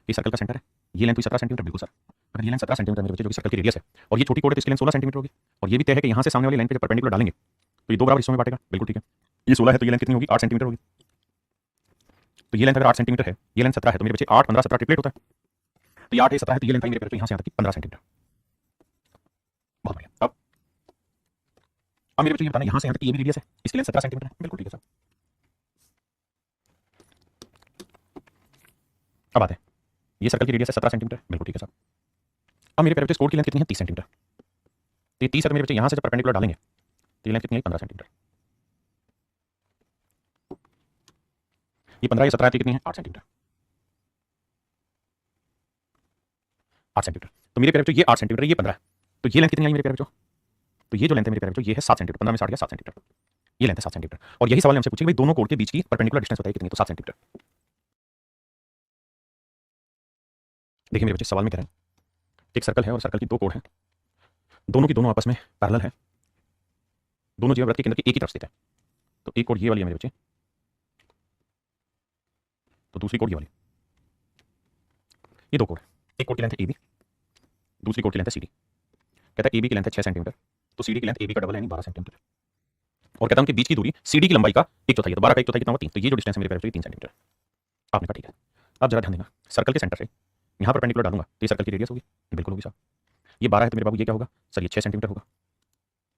ये सर्कल का सेंटर है, ये लेंथ हुई 17 सेंटीमीटर, बिल्कुल सर। अगर ये लेंथ 17 सेंटीमीटर मेरे बच्चे जो कि सर्कल की रेडियस है और ये छोटी कोड है तो इसकी लेंथ 16 सेंटीमीटर होगी, और ये भी तय है कि यहाँ से सामने वाली लाइन पे जब परपेंडिकुलर डालेंगे तो ये दो बराबर हिस्सों में बांटेगा, बिल्कुल ठीक है। ये 16 है तो ये लेंथ कितनी होगी 8 सेंटीमीटर होगी, तो ये लेंथ अगर 8 सेंटीमीटर है ये लेंथ 17 है, तो मेरे बच्चे 8 15 17 ट्रिपलेट होता है, तो ये 8 है 17 है तो ये लेंथ मेरे बच्चे यहाँ से यहाँ तक 15 सेंटीमीटर, बहुत बढ़िया। अब मेरे बच्चे ये बताना यहाँ से यहाँ तक ये भी रेडियस है, इसकी लेंथ 17 सेंटीमीटर है, बिल्कुल ठीक है सर। अब बात है ये सर्कल की रेडियस है 17 सेंटीमीटर, बिल्कुल ठीक है सर। अब मेरे प्यारे बच्चे कोड की लेंथ कितनी है 30 सेंटीमीटर, तो ये 30 है तो मेरे बच्चे यहाँ से जब परपेंडिकुलर डालेंगे तो ये लेंथ कितनी है 15 सेंटीमीटर, ये 15 या 17 कितनी है 8 सेंटीमीटर। 8 सेंटीमीटर। तो मेरे प्यारे बच्चों ये 8 सेंटीमीटर, ये 15 है। तो ये लेंथ कितनी आई मेरे प्यारे बच्चों? तो ये जो लेंथ है मेरे प्यारे बच्चों, ये है 7 सेंटीमीटर। 15 में 60 गया 7 सेंटीमीटर। ये लेंथ है 7 सेंटीमीटर। और यही सवाल हमसे पूछे कि भाई दोनों कोण के बीच की परपेंडिकुलर डिस्टेंस बताइए कितनी, तो 7 सेंटीमीटर। देखिए मेरे बच्चे सवाल में कह रहे हैं एक सर्कल है और सर्कल की दो कोण हैं, दोनों की दोनों आपस में पैरेलल है, दोनों जीवा वृत्त के केंद्र की एक ही तरफ स्थित है। तो एक कोण ये वाली है मेरे बच्चे, तो दूसरी कोण ये वाली। ये दो कोण है, एक कोण की लेंथ है AB, दूसरी कोण की लेंथ है CD। कहता है AB की लेंथ है 6 सेंटीमीटर, तो CD की लेंथ AB का डबल है यानी 12 सेंटीमीटर। और कहता है उनके बीच की दूरी CD की लंबाई का 1/4 है, तो 12 का 1/4 कितना होगा 3। तो ये जो डिस्टेंस है मेरे प्यारे बच्चों 3 सेंटीमीटर। आपने कहा ठीक है। अब जरा ध्यान देना, सर्कल के सेंटर से यहाँ परपेंडिकुलर डालूंगा तो ये सर्कल की रेडियस होगी, बिल्कुल होगी साहब। ये 12 है तो मेरे बाबू ये क्या होगा सर, ये 6 सेंटीमीटर होगा,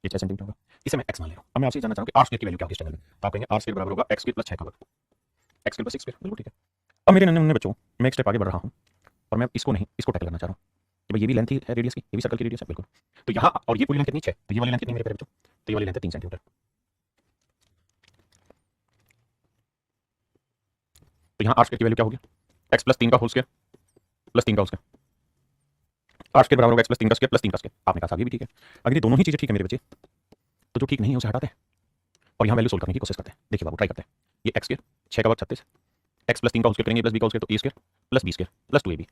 ये 6 सेंटीमीटर होगा। इसे मैं x मान ले रहा हूँ। अब मैं आपसे जानना चाहूँ कि r स्क्वायर की वैल्यू क्या होगी इस ट्रायंगल में। तो आप कहेंगे r स्क्वायर बराबर होगा x स्क्वायर प्लस 6 का वर्ग, x स्क्वायर प्लस 6 स्क्वायर, बिल्कुल ठीक है। अब मेरे नन्हे मुन्ने बच्चों, मैं एक स्टेप आगे बढ़ रहा हूँ और मैं इसको नहीं, इसको टैकल करना चाह रहा हूँ कि भाई ये भी लेंथ है रेडियस की, ये भी सर्कल की रेडियस है, बिल्कुल। तो यहाँ और ये पूरी लेंथ कितनी 6, तो ये वाली लेंथ कितनी मेरे प्यारे बच्चों, तो ये वाली लेंथ है 3 सेंटीमीटर। तो यहाँ r स्क्वायर की वैल्यू क्या होगी, x प्लस 3 का होल स्क्वायर प्लस 3 का होल स्क्वायर। r स्क्वायर बराबर होगा x प्लस 3 का स्क्वायर प्लस 3 का स्क्वायर। आपने कहा आगे भी ठीक है। अगर ये दोनों ही चीजें ठीक है मेरे बच्चे, तो जो ठीक नहीं है उसे हटाते हैं और यहाँ वैल्यू सोल्व करने की कोशिश करते हैं। देखिए बाबू ट्राई करते हैं। ये x स्क्वायर 6 का वर्ग 36, x प्लस 3 का होल स्क्वायर करेंगे प्लस b का होल स्क्वायर, तो a square plus b square plus 2ab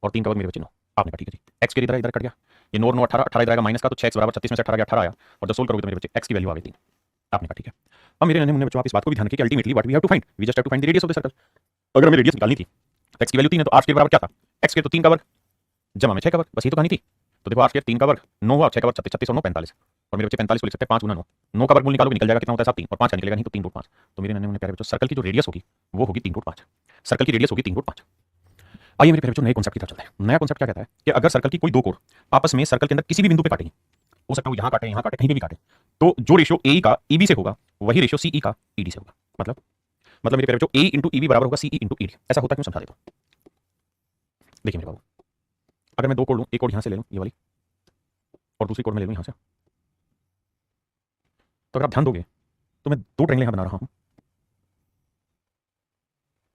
और 3 का वर्ग मेरे बच्चे 9। आपने कहा ठीक है जी, x स्क्वायर इधर इधर कट गया, ये 9 9 18 18 इधर आएगा माइनस का, तो 6x बराबर 36 में से 18 गया 18 आया, और जब सोल्व करोगे तो मेरे बच्चे x की वैल्यू आ गई 3। आपने कहा ठीक है। अब मेरे नन्हे मुन्ने बच्चों आप इस बात को भी ध्यान रखिए कि ultimately what we have to find, we just have to find the radius of the circle. अगर हमें रेडियस निकालनी थी तो x की वैल्यू 3 है, तो r स्क्वायर बराबर क्या था, x स्क्वायर तो 3 का वर्ग जमा में 6 का वर्ग, बस ये तो कहानी थी। तो देखो r स्क्वायर 3 का वर्ग 9 हुआ, 6 का वर्ग 36 और 9 45, और मेरे बच्चे 45 को लिख सकते हैं 5 गुना 9, 9 का वर्गमूल निकालोगे निकल जाएगा कितना होता है साहब 3, और 5 का निकलेगा नहीं तो 3/5। तो मेरे नन्हे मुन्ने प्यारे बच्चों सर्कल की जो रेडियस होगी वो होगी 3/5, सर्कल की रेडियस होगी 3/5। आइए मेरे प्यारे बच्चों नए कॉन्सेप्ट की तरफ चलते हैं। नया कॉन्सेप्ट क्या कहता है कि अगर सर्कल की कोई दो कोण आपस में सर्कल के अंदर किसी भी बिंदु पे काटेंगे, हो सकता है वो यहाँ काटे कहीं पे भी काटे, तो जो रेशियो AE का EB से होगा वही रेशियो CE का ED से होगा। मतलब मेरे प्यारे बच्चों A इंटू EB बराबर होगा CE इंटू ED। ऐसा होता क्यों समझा देता हूँ। देखिए मेरे बाबू, अगर मैं दो कोण लूँ, एक कोण यहाँ से ले लूँ ये वाली, और दूसरी कोण में ले लूँ यहाँ से, तो अगर आप ध्यान दोगे तो मैं दो ट्रायंगल यहाँ बना रहा हूँ,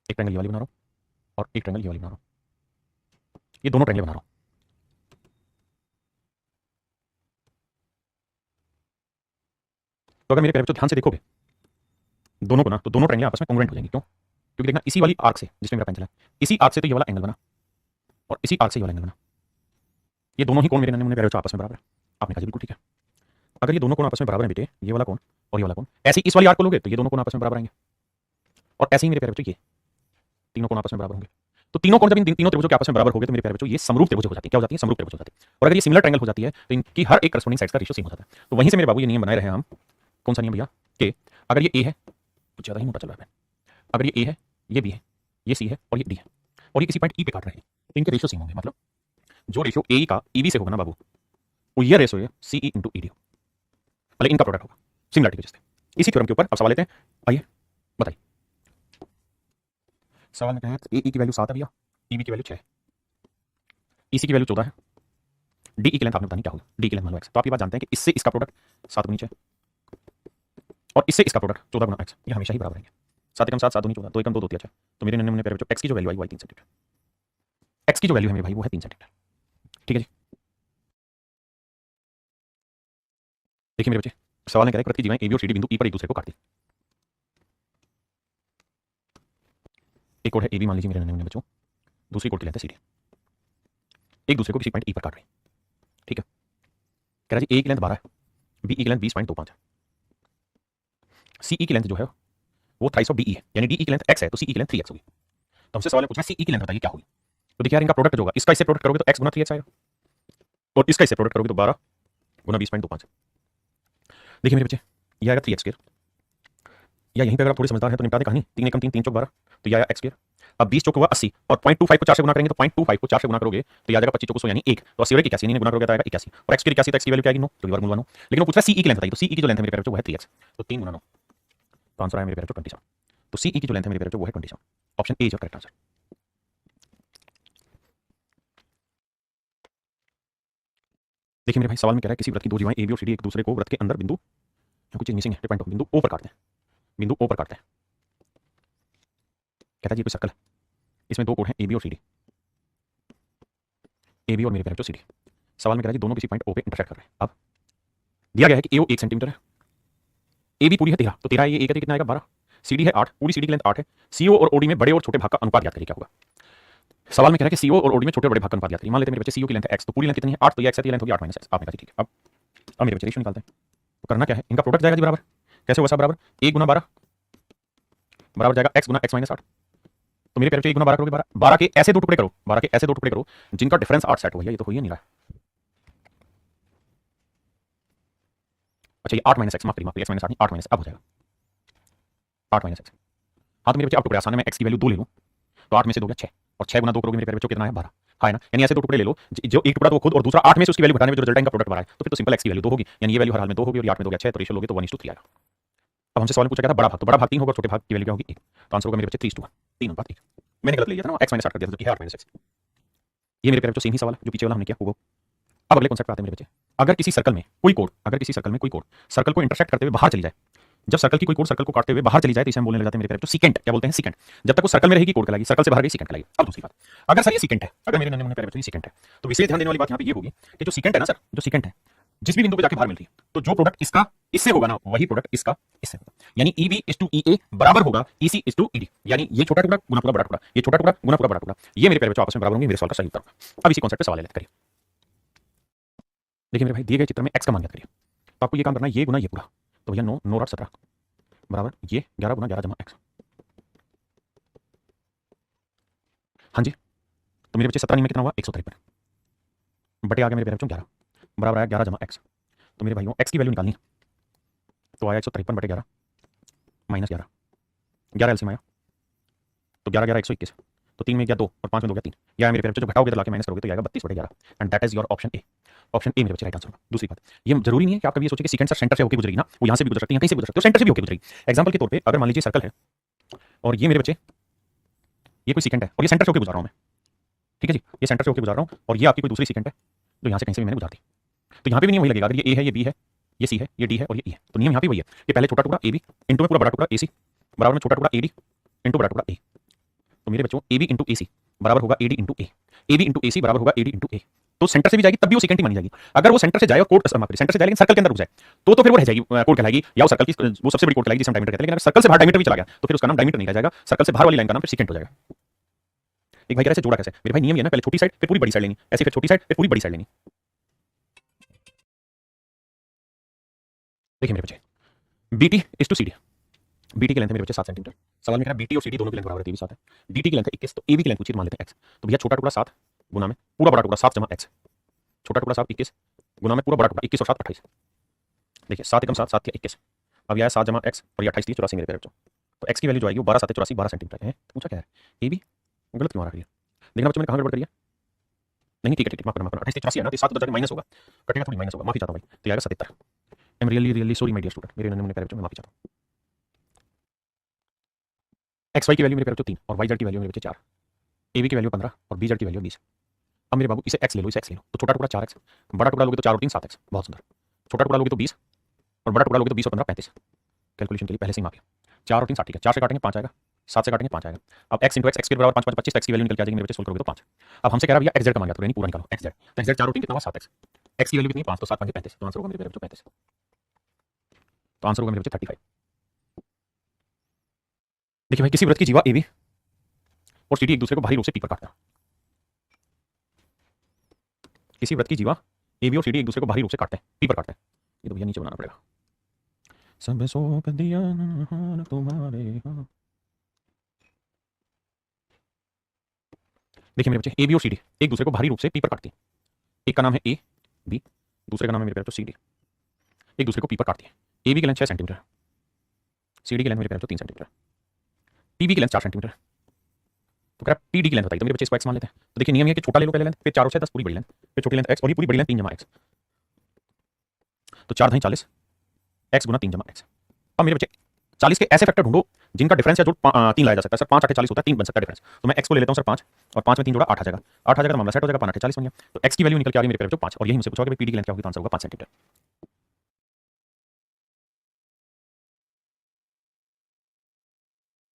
एक ट्रायंगल ये वाली बना रहा हूँ और एक ट्रायंगल ये वाली बना रहा हूँ, ये दोनों ट्रायंगल बना रहा हूँ। तो अगर मेरे प्यारे बच्चों ध्यान से देखोगे दोनों को ना, तो दोनों ट्रायंगल आपस में कॉन्ग्रुएंट हो जाएंगे। क्यों? क्योंकि देखना इसी वाली आर्क से जिसमें मेरा पेन चला है, इसी आर्क से तो ये वाला एंगल बना और इसी आर्क से ये वाला एंगल बना, ये दोनों ही कोण मेरे नन्हे मुन्ने प्यारे बच्चों आपस में बराबर है। आपने कहा जी बिल्कुल ठीक है। अगर ये दोनों कोण आपस में बराबर हैं बेटे, ये वाला कोण और ये वाला कोण, ऐसे ही इस वाली आर्क को लोगे तो ये दोनों कोण आपस में बराबर आएंगे, और ऐसे ही मेरे प्यारे बच्चों ये तीनों कोण आपस में बराबर होंगे। तो तीनों कोण जब इन तीनों त्रिभुजों के आपस में बराबर हो गए तो मेरे प्यारे बच्चों ये समरूप त्रिभुज हो जाती है। क्या हो जाती है? समरूप त्रिभुज हो जाती है। और अगर ये सिमिलर ट्रायंगल हो जाती है तो इनकी हर एक करस्पॉन्डिंग साइड्स का रेशियो सेम हो जाता है। तो वहीं से मेरे बाबू ये नियम बनाए रहे हम। कौन सा नियम भैया? कि अगर ये A है, कुछ ज्यादा ही मोटा चल रहा है, अगर ये A है, ये B है, ये C है और ये D है, और ये किसी पॉइंट E पे काट रहे हैं, तो इनके रेशियो सेम होंगे। मतलब जो रेशियो AE का EB से होगा ना बाबू, वो ये रेशियो है CE इंटू ED, भले इनका प्रोडक्ट होगा सिमिलरिटी की वजह से। इसी थ्योरम के ऊपर अब सवाल लेते हैं। आइए बताइए, सवाल में कहा है AE की वैल्यू 7 है भैया, EB की वैल्यू 6 है, EC की वैल्यू 14 है, DE की लेंथ आपने बतानी क्या होगा, D की लेंथ मान लो x। तो आप ये बात जानते हैं कि इससे इसका प्रोडक्ट 7 गुनी 6 और इससे इसका प्रोडक्ट 14 गुना x, ये हमेशा ही बराबर रहेंगे। 7 एकम 7, 7 दूनी 14, 2 एकम 2, 2 3 6। तो मेरे नन्हे मुन्ने प्यारे बच्चों x की जो वैल्यू आई वो आई 3 सेंटीमीटर, x की जो वैल्यू है मेरे भाई वो है 3 सेंटीमीटर। ठीक है जी। देखिए मेरे बच्चे, सवाल ने कहा है प्रति जीवाएं AB और CD बिंदु E पर एक दूसरे को काटती। एक कोण है AB मान लीजिए मेरे नन्हे मुन्ने बच्चों, दूसरी कोण की लेंथ है CD, एक दूसरे को किसी पॉइंट E पर काट रहे हैं। ठीक है, कह रहा जी A की लेंथ 12 है, BE की लेंथ 20.25 है, CE की लेंथ जो है वो थ्राइस ऑफ DE है, यानी DE की लेंथ x है तो CE की लेंथ 3x होगी। तो हमसे सवाल है पूछा CE की लेंथ बताइए क्या होगी। तो देखिए यार इनका प्रोडक्ट जो होगा, इसका इससे प्रोडक्ट करोगे तो x गुना 3x आएगा, और इसका इससे प्रोडक्ट करोगे तो 12 गुना 20.25। देखिए मेरे बच्चे, ये आएगा 3x स्क्वायर, या यहीं पे अगर आप थोड़ी समझदार हैं तो निपटा दे कहानी। 3 एकम 3, 3 चौक 12, तो ये आया x स्क्वायर। अब 20 चौक हुआ 80, और 0.25 को 4 से गुना करेंगे तो 0.25 को 4 से गुना करोगे तो ये आ जाएगा 25 चौको 100 यानी 1, तो 80 और 81 ने गुना करोगे तो आएगा 81, और x की 81 तो x की वैल्यू क्या आएगी 9, तो वर्गमूल 9। लेकिन वो पूछ रहा है CE की लेंथ बताइए, तो CE की जो लेंथ है मेरे प्यारे बच्चों वो है 3x, तो 3 गुना 9, तो आंसर आया मेरे प्यारे बच्चों 27। तो CE की जो लेंथ है मेरे प्यारे बच्चों वो है 27। Option A is your correct answer. देखिए मेरे भाई, सवाल में कह रहा है किसी वृत्त की दो जीवाएं AB और CD एक दूसरे को वृत्त के अंदर बिंदु, कुछ चीज मिसिंग है, पॉइंट बिंदु O पर काटते हैं, बिंदु O पर काटते हैं। कहता है जी कोई सर्कल है, इसमें दो कोण हैं AB और CD, ए बी और मेरे प्यारे बच्चों सी डी। सवाल में कह रहा है कि दोनों किसी पॉइंट ओ पे इंटरसेक्ट कर रहे हैं। अब दिया गया है कि ए ओ 1 सेंटीमीटर है, ए बी पूरी है 13, तो 13 ये ए कहते कितना आएगा 12, सी डी है 8, पूरी सी डी की लेंथ 8 है, सी ओ और ओ डी में बड़े और छोटे भाग का अनुपात याद करिए क्या होगा। सवाल में कह रहा है कि सी ओ और ओ डी में छोटे और बड़े भाग का अनुपात याद करिए। मान लेते हैं मेरे बच्चे सी ओ की लेंथ है x, तो पूरी लेंथ कितनी है 8, तो ये x है, तो ये लेंथ होगी 8 - x। आपने कहा ठीक है। अब मेरे बच्चे रेशियो निकालते हैं। तो करना क्या है, इनका प्रोडक्ट जाएगा जी बराबर, कैसे होगा सब बराबर, 1 × 12 बराबर जाएगा x × x - 8। तो मेरे प्यारे बच्चे 1 × 12 करोगे 12, 12 के ऐसे दो टुकड़े करो, 12 के ऐसे दो टुकड़े करो जिनका डिफरेंस 8 सेट हो गया। ये तो हो ही नहीं रहा है। अच्छा ये 8 - x, माफ करिए x - 8 नहीं 8 - अब हो जाएगा 8 - x। हाँ तो मेरे बच्चे अब टुकड़े आसान है, मैं x की वैल्यू 2 ले लूं तो 8 में से 2 गया 6, और 6 × 2 करोगे मेरे प्यारे बच्चों कितना है 12। हाँ है ना, यानी ऐसे दो टुकड़े ले लो, जो एक टुकड़ा तो खुद और दूसरा 8 में से उसकी वैल्यू घटाने में जो रिजल्ट आएगा प्रोडक्ट 12 है, तो फिर तो सिंपल x की वैल्यू 2 होगी, यानी ये वैल्यू हर हाल में 2 होगी और 8 में 2 गया 6, तो रेशियो लोगे तो 1:3 आएगा। अब हमसे सवाल में पूछा गया था बड़ा भाग, तो बड़ा भाग 3 होगा, छोटे भाग की वैल्यू क्या होगी 1, तो आंसर होगा मेरे बच्चे 3:1, 3:1। मैंने गलत ले लिया था ना, x - 8 कर दिया था, जो कि है 8 - x। ये मेरे प्यारे बच्चों सेम ही सवाल है जो पीछे वाला हमने किया हुआ। अब अगले कॉन्सेप्ट पे आते हैं मेरे बच्चे। अगर किसी सर्कल में कोई कोण सर्कल को इंटरसेक्ट करते हुए बाहर चली जाए, जब सर्कल की कोई कोण सर्कल को काटते हुए बाहर चली जाए तो इसे हम बोलने लग जाते हैं मेरे प्यारे बच्चों सीकेंट। क्या बोलते हैं सीकेंट। जब तक वो सर्कल में रहेगी कोण कहलाएगी, सर्कल से बाहर गई सीकेंट कहलाएगी। अब दूसरी बात, अगर सर ये सीकेंट है, अगर मेरे नन्हे मुन्ने प्यारे बच्चों ये सीकेंट है, तो विशेष ध्यान देने वाली बात यहाँ पे ये होगी कि जो सीकेंट है ना सर, जो सीकेंट है जिस भी बिंदु पे जाके बाहर मिल रही है, तो जो प्रोडक्ट इसका इससे होगा ना वही प्रोडक्ट इसका इससे होगा, यानी EB/EA बराबर होगा EC/ED, यानी ये छोटा टुकड़ा गुना पूरा बड़ा टुकड़ा, ये छोटा टुकड़ा गुना पूरा बड़ा टुकड़ा, ये मेरे प्यारे बच्चों आपस में बराबर होंगे। मेरे सवाल का सही उत्तर होगा। अब इसी कॉन्सेप्ट पे सवाल लेते करिए। देखिए मेरे भाई दिए गए चित्र में x का मान ज्ञात करिए, तो आपको ये काम करना है, ये गुना ये पूरा, तो भैया 9 9 8 17 बराबर ये 11 × 11 = x। हाँ जी, तो मेरे बच्चे 17 में कितना हुआ 153 बटे आ गया मेरे प्यारे बच्चों 11 बराबर आया 11 × x। तो मेरे भाइयों x की वैल्यू निकालनी है, तो आया 153 बटे 11 - 11, 11 एलसीएम आया, तो 11 11 121, तो 3 में गया 2 और 5 में 2 गया 3, या मेरे प्यारे बच्चों जो घटाओगे तो लाके माइनस करोगे तो आएगा 32 बटे 11, and that is your option A. Option A मेरे बच्चे राइट आंसर होगा। दूसरी बात, ये जरूरी नहीं है कि आप कभी ये सोचे कि सीक्वेंस सेंटर से होकर गुजरेगी ना, वो यहाँ से भी गुजर सकती है, कहीं से भी गुजर सकती है, सेंटर से भी होकर गुजरेगी। एग्जांपल के तौर पे अगर मान लीजिए सर्कल है और ये मेरे बच्चे ये कोई सीक्वेंट है और ये सेंटर से होकर गुजार रहा हूं मैं, ठीक है जी, ये सेंटर से होकर गुजार रहा हूं और ये आपकी कोई दूसरी सीक्वेंट है जो यहाँ से कहीं से भी मैंने गुजार दी, तो यहाँ पे भी नियम वही लगेगा। अगर ये ए है, ये बी है, ये सी है, ये डी है और ये ई है, तो नियम यहाँ पे वही है कि पहले छोटा टुकड़ा ए बी इंटू में पूरा बड़ा टुकड़ा ए सी बराबर में छोटा टुकड़ा ए डी इंटू बड़ा टुकड़ा ए। तो मेरे बच्चों ए बी इंटू ए सी बराबर होगा A D into A B into A C बराबर होगा ए डी इंटू ए। तो सेंटर से भी जाएगी तब भी वो सेकंड ही मानी जाएगी। अगर वो सेंटर से जाए और कोड सेंटर से जाए लेकिन सर्कल के अंदर रुक जाए तो फिर वो रह जाएगी कोड कहलाएगी, या वो सर्कल की वो सबसे बड़ी कोड कहलाएगी जिसे हम डायमीटर कहते हैं। लेकिन अगर सर्कल से बाहर डायमीटर भी चला गया तो फिर उसका नाम डायमीटर नहीं रह जाएगा, सर्कल से बाहर वाली लाइन का नाम फिर सेकंड हो जाएगा। एक भाई कह रहा है जोड़ा कैसे, मेरे भाई नियम ये ना पहले छोटी साइड फिर पूरी बड़ी साइड लेनी, ऐसे फिर छोटी साइड फिर पूरी बड़ी साइड लेनी। देखिए मेरे बच्चे BT is to CD, BT की लेंथ है मेरे बच्चे 7 सेंटीमीटर। सवाल में कह रहा है BT और CD दोनों की लेंथ बराबर है, 7 है। DT की लेंथ है 21, तो AB की लेंथ पूछी मान लेते हैं x, तो भैया छोटा टुकड़ा 7 गुना में पूरा बड़ा टुकड़ा 7 × x, छोटा टुकड़ा 7 21 गुना में पूरा बड़ा टुकड़ा 21 और 7 28। देखिए 7 × 7 7 के 21, अब यह है 7 × x और ये 28 30 84 मेरे प्यारे बच्चों। तो x की वैल्यू जो आएगी वो 12 7 84 12 सेंटीमीटर है। पूछा क्या है AB, गलत क्यों आ रहा है? देखना बच्चों मैंने कहां गड़बड़ करी है? नहीं ठीक है माफ करना 28 83 है ना, तो 7 तो जाके माइनस होगा, कटेगा थोड़ी माइनस होगा, माफी चाहता हूं भाई, तो आएगा 77। I am really sorry my dear student, मेरे नन्हे मुन्ने प्यारे बच्चों मैं माफी चाहता हूं। एक्स वाई की वैल्यू मेरे बच्चों 3 और वाई जेड की वैल्यू मेरे बच्चे 4, ए बी की वैल्यू 15 और बी जेड की वैल्यू 20। अब मेरे बाबू इसे x ले लो, इसे x ले लो, तो छोटा टुकड़ा 4x, बड़ा टुकड़ा लोगे तो 4 और 3 7x, बहुत सुंदर। छोटा टुकड़ा लोगे तो 20 और बड़ा टुकड़ा लोगे तो 20 और 15 35। कैलकुलेशन के लिए पहले से ही माफिया 4 और 3 7 ठीक है, 4 से काटेंगे 5 आएगा, 7 से काटेंगे 5 आएगा। अब x इंटू x के बराबर 5 5 25, x की वैल्यू निकल के आ जाएगी मेरे बच्चे, सोल्व करोगे तो 5। अब हमसे कह रहा है भैया xz का मान ज्ञात करो, यानी पूरा निकालो xz, तो xz 4 और 3 कितना हुआ 7x, x की वैल्यू कितनी 5 तो 7 5 35, तो आंसर होगा मेरे बच्चों 35, तो आंसर होगा मेरे बच्चे 35। देखिए भाई किसी वृत्त की जीवा AB और CD एक दूसरे को बाहरी रूप से P पर काटता है, किसी वृत्त की जीवा AB और CD एक दूसरे को बाहरी रूप से काटते हैं, P पर काटते हैं, ये तो भैया नीचे बनाना पड़ेगा। सब सौंप दिया हाथ तुम्हारे हाथ। देखिए मेरे बच्चे AB और CD एक दूसरे को बाहरी रूप से P पर काटती हैं, एक का नाम है AB, दूसरे का नाम है मेरे बच्चों CD, एक दूसरे को P पर काटती है। AB की लेंथ 6 सेंटीमीटर, CD की लेंथ मेरे बच्चों 3 सेंटीमीटर, PB की लेंथ 4 सेंटीमीटर। तो कह रहा है PD की लेंथ बताइए, तो मेरे बच्चे इसको x मान लेते हैं। तो देखिए नियम ये है कि छोटा ले लो पहले लेंथ, फिर 4 और 6 10 पूरी बड़ी लेंथ, फिर छोटी लेंथ x और ये पूरी बड़ी लेंथ 3 × x, तो 4 × 40 x × 3 × x। अब मेरे बच्चे 40 के ऐसे फैक्टर ढूंढो जिनका डिफरेंस या जो 3 लाया जा सकता है। सर 5 8 40 होता है, 3 बन सकता है डिफरेंस, तो मैं x को ले लेता हूं सर 5 और 5 में 3 जोड़ा 8 आ जाएगा, 8 आ जाएगा तो मामला सेट हो जाएगा, 5 8 40 बन गया। तो x की वैल्यू निकल के आ गई मेरे प्यारे बच्चों 5, और यही मुझसे पूछा कि PD की लेंथ क्या होगी, तो आंसर होगा 5 सेंटीमीटर।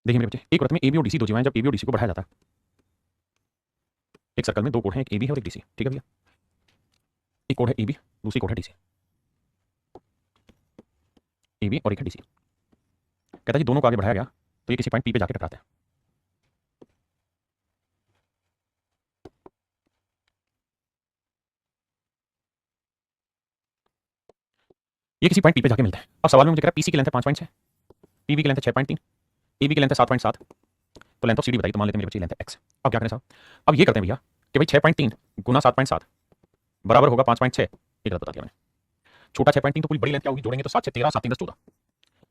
देखिए मेरे बच्चे एक वृत्त में AB और DC दो जीवाएं, जब AB और DC को बढ़ाया जाता है, एक सर्कल में दो कोड हैं, एक ए बी है और एक डी सी, ठीक है भैया। एक कोड है ए बी, दूसरी कोड है डी सी। ए बी और एक है डी सी। कहता है जी दोनों को आगे बढ़ाया गया तो ये किसी पॉइंट पी पे जाके टकराते हैं। ये किसी पॉइंट पी पे जाके मिलता है। अब सवाल में मुझे कह रहा है पीसी की लेंथ है 5.6, पीबी की लेंथ है 6.3, एबी की लेंथ है 7.7, तो लेंथ ऑफ सीडी बताइए। तो मान लेते हैं मेरे बच्चे लेंथ है एक्स। अब क्या करें साहब, अब ये करते हैं भैया कि भाई 6.3 गुना 7.7 बराबर होगा 5.6। ये गलत बता दिया मैंने। छोटा 6.3 तो पूरी बड़ी लेंथ क्या होगी, जोड़ेंगे तो 7 6 13 7 3 10 14।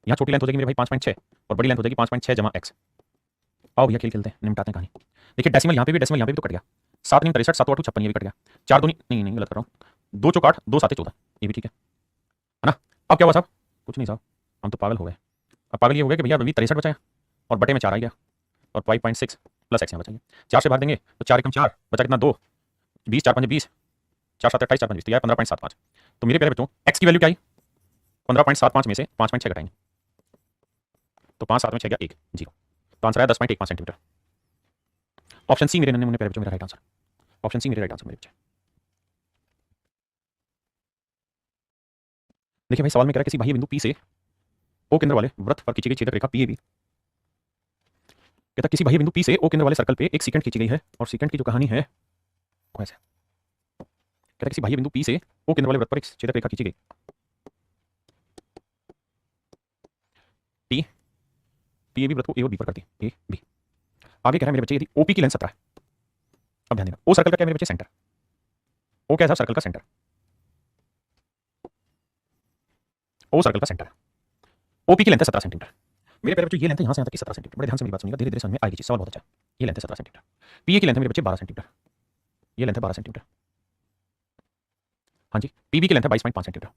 यहाँ छोटी लेंथ हो जाएगी मेरे भाई 5.6 और बड़ी लेंथ हो जाएगी 5.6 जमा एक्स। आओ भैया खेल खेलते हैं, निपटाते हैं कहानी। देखिए डेसिमल यहाँ पे भी, डेसिमल यहाँ पे भी तो कट गया। 7 9 63, 7 8 56, ये भी कट गया। 4 2 नहीं गलत कर रहा हूँ, 2 चौक 8, 2 7 14, ये भी ठीक है ना। अब क्या हुआ साहब, कुछ नहीं साहब, हम तो पागल हो गए। अब पागल ये हो गया कि भैया अभी 63 बचा है और बटे में 4 आ गया और 5.6 प्लस एक्स यहाँ बचा। 4 से भाग देंगे तो 4 एकम 4 बचा कितना 2, 20 4 5 20, 4 7 28 4 5 20, तो यह 15.75। तो मेरे प्यारे बच्चों एक्स की वैल्यू क्या आई, 15.75 में से 5.6 घटाएंगे तो 5 7 में 6 गया 1 0, तो आंसर आया 10.15 सेंटीमीटर। ऑप्शन सी मेरे नन्हे मुन्ने प्यारे बच्चों मेरा राइट आंसर। ऑप्शन सी मेरे राइट आंसर मेरे बच्चे। देखिए भाई सवाल में कह रहा है किसी बाह्य बिंदु पी से ओ केंद्र वाले वृत्त पर खींची गई छेदक रेखा पी ए बी। कहता किसी बाह्य बिंदु पी से ओ केंद्र वाले सर्कल पे एक सीकेंड खींची गई है और सीकेंड की जो कहानी है वो ऐसे। कहता किसी बाह्य बिंदु पी से ओ केंद्र वाले वृत्त पर एक छेदक रेखा खींची गई टी, पी ए बी वृत्त को ए और बी पर करती है ए बी। आगे कह रहा है मेरे बच्चे यदि ओपी की लेंथ 17 है। अब ध्यान देना ओ सर्कल का क्या है मेरे बच्चे, सेंटर। ओ क्या है सर्कल का सेंटर, ओ सर्कल का सेंटर है। ओपी की लेंथ है 17 सेंटीमीटर। मेरे प्यारे बच्चों ये लेंथ है यहाँ से यहाँ तक की 17 सेंटीमीटर। बड़े ध्यान से मेरी बात सुनिएगा, धीरे धीरे समझ में आएगी चीज, सवाल बहुत अच्छा है। ये लेंथ है 17 सेंटीमीटर। पीए की लेंथ है मेरे बच्चे 12 सेंटीमीटर। ये लेंथ है 12 सेंटीमीटर। हाँ जी, पीबी की लेंथ है 22.5 सेंटीमीटर।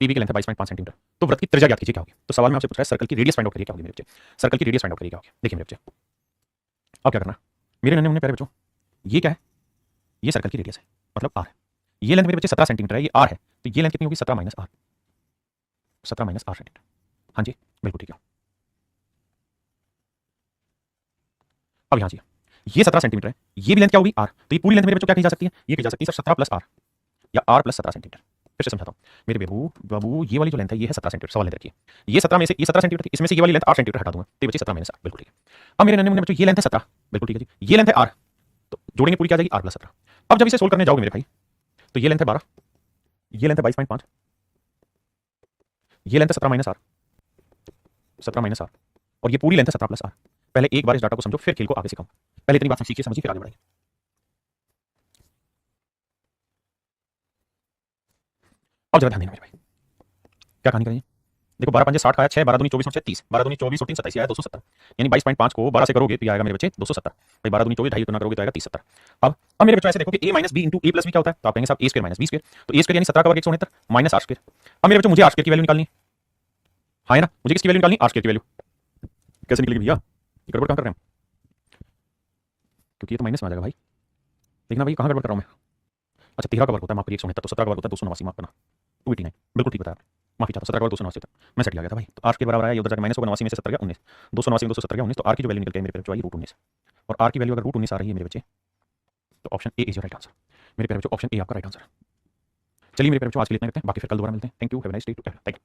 पीबी की लेंथ है 22.5 सेंटीमीटर। तो वृत्त की त्रिज्या ज्ञात कीजिए क्या होगी। तो सवाल में आपसे पूछ रहा है सर्कल की रेडियस फाइंड आउट करिए क्या होगी मेरे बच्चे। सर्कल की रेडियस फाइंड आउट करिए क्या होगी। देखिए मेरे बच्चे अब क्या करना है, मेरे नन्हे मुन्ने प्यारे बच्चों ये क्या है, ये सर्कल की रेडियस है मतलब आर है। ये लेंथ मेरे बच्चे 17 सेंटीमीटर है, ये आर है, तो ये लेंथ कितनी होगी 17 minus R, 17 minus R centimetre. हाँ जी बिल्कुल ठीक है। अब यहाँ जी ये 17 सेंटीमीटर है, ये भी लेंथ क्या होगी आर, तो ये पूरी लेंथ मेरे बच्चों क्या कही जा सकती है, ये कही जा सकती है सर 17 प्लस आर या आर प्लस 17 सेंटीमीटर। फिर से समझाता हूँ मेरे बाबू बाबू, ये वाली जो लेंथ है ये है 17 सेंटीमीटर। सवाल लेंथ रखिए, ये 17 में से ये 17 सेंटीमीटर थी, इसमें से ये वाली लेंथ 8 सेंटीमीटर हटा दूंगा तो ये बची 17 माइनस आर, बिल्कुल ठीक है। अब मेरे नन्हे मुन्ने बच्चों ये लेंथ है 17, बिल्कुल ठीक है जी। ये लेंथ है आर, तो जोड़ेंगे पूरी क्या आ जाएगी आर प्लस 17। अब जब इसे सोल्व करने जाओगे मेरे भाई तो ये लेंथ है 12, ये लेंथ है 22.5, ये लेंथ है 17 माइनस आर, 17 माइनस आर, और ये पूरी लेंथ है 17 प्लस आर। पहले एक बार इस डाटा को समझो फिर खेल को आगे सिखाऊं। पहले इतनी बात सीखिए समझिए फिर आगे बढ़ेंगे। अब जरा ध्यान देना मेरे भाई, क्या कहानी करेंगे। देखो 12 5 60 का आया 6, 12 दूनी 24 और 6 30, 12 दूनी 24 और 3 27 आया 270, यानी 22.5 को 12 से करोगे तो ये आएगा मेरे बच्चे 270। भाई 12 दूनी 24 ढाई गुना करोगे तो आएगा 30 70। अब मेरे बच्चों ऐसे देखो कि a minus B into A plus B क्या होता है, तो आप कहेंगे साहब a square minus B square, तो a स्क्वायर यानी 17 का वर्ग 169 माइनस आर स्क्वायर। अब मेरे बच्चों मुझे आर स्क्वायर की वैल्यू निकालनी है, हाँ है ना, मुझे किसकी वैल्यू निकालनी है, आर स्क्वायर की वैल्यू। कैसे निकलेगी भैया, ये गड़बड़ कहाँ कर रहे हैं, क्योंकि ये तो माइनस में आ जाएगा भाई। देखना भाई कहाँ गड़बड़ कर रहा हूँ मैं। अच्छा 13 का वर्ग होता है माफ करिए 169, तो 17 का वर्ग होता है 289, माफ करना 289, बिल्कुल ठीक बताया, माफी चाहता हूं, 17 का वर्ग 289 था, मैं सेट गया था भाई। तो आर के बराबर आया, ये उधर जाकर माइनस होगा 89 में से 70 गया 19, 289 में 270 गया 19, तो आर की जो वैल्यू निकल के मेरे बच्चों आई √19, और आर की वैल्यू अगर √19 आ रही है मेरे बच्चे तो option A is your right answer. मेरे प्यारे बच्चों ऑप्शन ए आपका राइट आंसर है। चलिए मेरे प्यारे बच्चों आज के लिए इतना करते हैं, बाकी फिर कल दोबारा मिलते हैं। Thank you, have a nice day to everyone. Thank you.